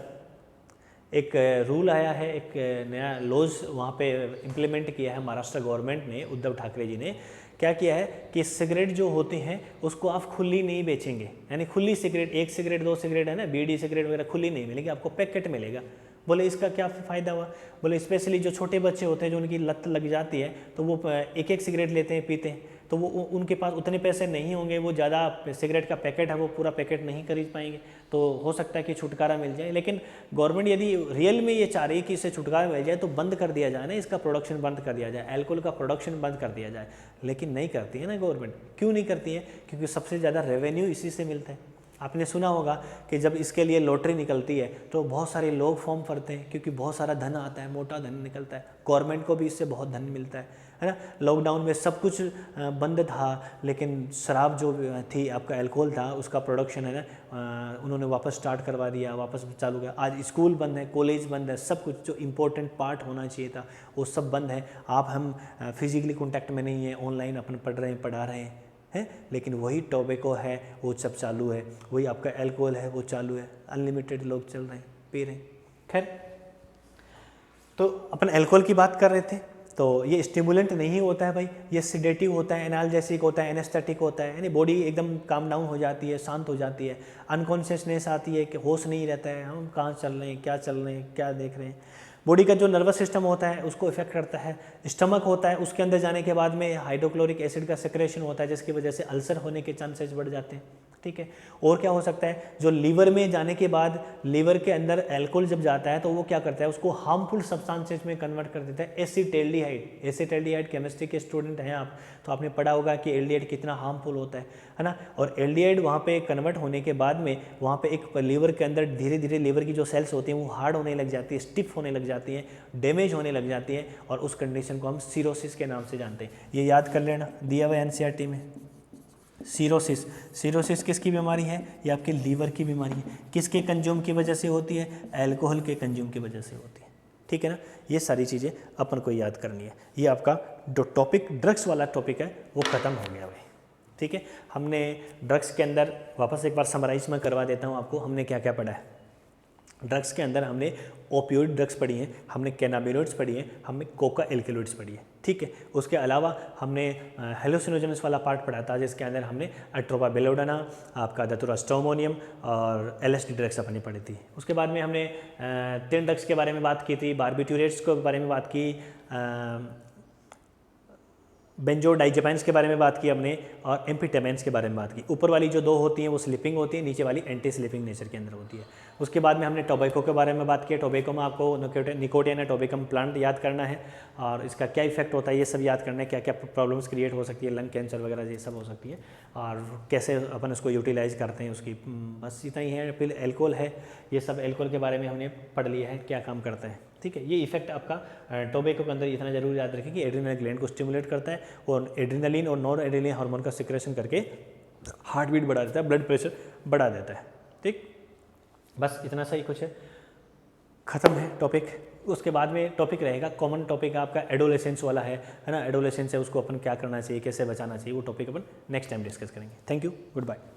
एक रूल आया है, एक नया लॉज वहाँ पे इम्प्लीमेंट किया है महाराष्ट्र गवर्नमेंट ने, उद्धव ठाकरे जी ने क्या किया है कि सिगरेट जो होती हैं उसको आप खुली नहीं बेचेंगे, यानी खुली सिगरेट, 1 सिगरेट 2 सिगरेट है ना, बीड़ी सिगरेट वगैरह खुली नहीं मिलेगी, आपको पैकेट मिलेगा। बोले इसका क्या फ़ायदा हुआ? बोले स्पेशली जो छोटे बच्चे होते हैं जो उनकी लत लग जाती है तो वो 1-1 सिगरेट लेते हैं, पीते हैं, तो वो उनके पास उतने पैसे नहीं होंगे, वो ज़्यादा सिगरेट का पैकेट है वो पूरा पैकेट नहीं खरीद पाएंगे, तो हो सकता है कि छुटकारा मिल जाए। लेकिन गवर्नमेंट यदि रियल में ये चाह रही है कि इससे छुटकारा मिल जाए तो बंद कर दिया जाए ना, इसका प्रोडक्शन बंद कर दिया जाए, एल्कोहल का प्रोडक्शन बंद कर दिया जाए, लेकिन नहीं करती है ना गवर्नमेंट। क्यों नहीं करती है? क्योंकि सबसे ज़्यादा रेवेन्यू इसी से मिलता है। आपने सुना होगा कि जब इसके लिए लॉटरी निकलती है तो बहुत सारे लोग फॉर्म भरते हैं, क्योंकि बहुत सारा धन आता है, मोटा धन निकलता है, गवर्नमेंट को भी इससे बहुत धन मिलता है ना। लॉकडाउन में सब कुछ बंद था, लेकिन शराब जो थी, आपका अल्कोहल था, उसका प्रोडक्शन है ना उन्होंने वापस स्टार्ट करवा दिया, वापस चालू किया। आज स्कूल बंद है, कॉलेज बंद है, सब कुछ जो इम्पोर्टेंट पार्ट होना चाहिए था वो सब बंद है। हम फिजिकली कॉन्टैक्ट में नहीं है, ऑनलाइन अपन पढ़ रहे हैं, पढ़ा रहे हैं, लेकिन वही टोबैको है वो सब चालू है, वही आपका अल्कोहल है वो चालू है, अनलिमिटेड लोग चल रहे हैं, पी रहे हैं। खैर, तो अपन अल्कोहल की बात कर रहे थे, तो ये स्टिमुलेंट नहीं होता है भाई, ये सिडेटिव होता है, एनाल्जेसिक होता है, एनेस्थेटिक होता है, यानी बॉडी एकदम काम डाउन हो जाती है, शांत हो जाती है, अनकॉन्शियसनेस आती है कि होश नहीं रहता है, हम कहाँ चल रहे हैं, क्या चल रहे हैं, क्या देख रहे हैं। बॉडी का जो नर्वस सिस्टम होता है उसको इफेक्ट करता है। स्टमक होता है, उसके अंदर जाने के बाद में हाइड्रोक्लोरिक एसिड का सेक्रेशन होता है, जिसकी वजह से अल्सर होने के चांसेस बढ़ जाते हैं। ठीक है, और क्या हो सकता है, जो लीवर में जाने के बाद लीवर के अंदर अल्कोहल जब जाता है तो वो क्या करता है, उसको हार्मफुल सब्सटेंसेस में कन्वर्ट कर देता है, एसिटाल्डिहाइड। एसिटाल्डिहाइड केमिस्ट्री के स्टूडेंट हैं आप तो आपने पढ़ा होगा कि एल्डिहाइड कितना हार्मफुल होता है ना। और एल्डिहाइड वहाँ पे कन्वर्ट होने के बाद में वहाँ पे एक लीवर के अंदर धीरे धीरे लीवर की जो सेल्स होती हैं वो हार्ड होने लग जाती है, स्टिफ होने लग जाती हैं, डैमेज होने लग जाती है, और उस कंडीशन को हम सीरोसिस के नाम से जानते हैं। ये याद कर लेना, दिया हुआ एनसीईआरटी में। सीरोसिस, सीरोसिस किसकी बीमारी है? ये आपके लीवर की बीमारी है। किसके कंज्यूम की वजह से होती है? अल्कोहल के कंज्यूम की वजह से होती है। ठीक है ना, ये सारी चीज़ें अपन को याद करनी है। ये आपका जो टॉपिक ड्रग्स वाला टॉपिक है वो ख़त्म हो गया भाई। ठीक है, हमने ड्रग्स के अंदर वापस एक बार समराइज में करवा देता हूँ आपको, हमने क्या क्या पढ़ा है। ड्रग्स के अंदर हमने ओपियोइड ड्रग्स पढ़ी हैं, हमने कैनाबिनोइड्स पढ़ी हैं, हमने कोका एल्कलॉइड्स पढ़ी है। ठीक है, उसके अलावा हमने हेलुसिनोजेनस वाला पार्ट पढ़ा था, जिसके अंदर हमने अट्रोपा बेलोडाना, आपका दतुरा स्टोमोनियम और एलएसडी ड्रग्स अपनी पढ़ी थी। उसके बाद में हमने 3 ड्रग्स के बारे में बात की थी, बारबिट्यूरेट्स के बारे में बात की, बेंजोडाइजेपाइन्स के बारे में बात की हमने और एम्फीटामाइन्स के बारे में बात की। ऊपर वाली जो 2 होती हैं वो स्लीपिंग होती है, नीचे वाली एंटी स्लीपिंग नेचर के अंदर होती है। उसके बाद में हमने टोबैको के बारे में बात की। टोबैको में आपको निकोटिया टोबैकम प्लांट याद करना है और इसका क्या इफेक्ट होता है ये सब याद करना है, क्या क्या प्रॉब्लम्स क्रिएट हो सकती है, लंग कैंसर वगैरह ये सब हो सकती है और कैसे अपन उसको यूटिलाइज करते हैं उसकी, बस इतना ही है। फिर एल्कोहल है, ये सब एल्कोहल के बारे में हमने पढ़ लिया है क्या काम करता है, ठीक है। ये इफेक्ट आपका टोबैको के अंदर इतना जरूर याद रखें कि एड्रिनल ग्लैंड को स्टिमुलेट करता है और एड्रिनलिन और नॉन एड्रिनलिन हार्मोन का सिक्रेशन करके हार्ट बीट बढ़ा देता है, ब्लड प्रेशर बढ़ा देता है, ठीक। बस इतना सही कुछ है, ख़त्म है टॉपिक। उसके बाद में टॉपिक रहेगा, कॉमन टॉपिक आपका एडोलेसेंस वाला है ना। एडोलेसेंस है उसको अपन क्या करना चाहिए, कैसे बचाना चाहिए, वो टॉपिक अपन नेक्स्ट टाइम डिस्कस करेंगे। Thank you, good bye.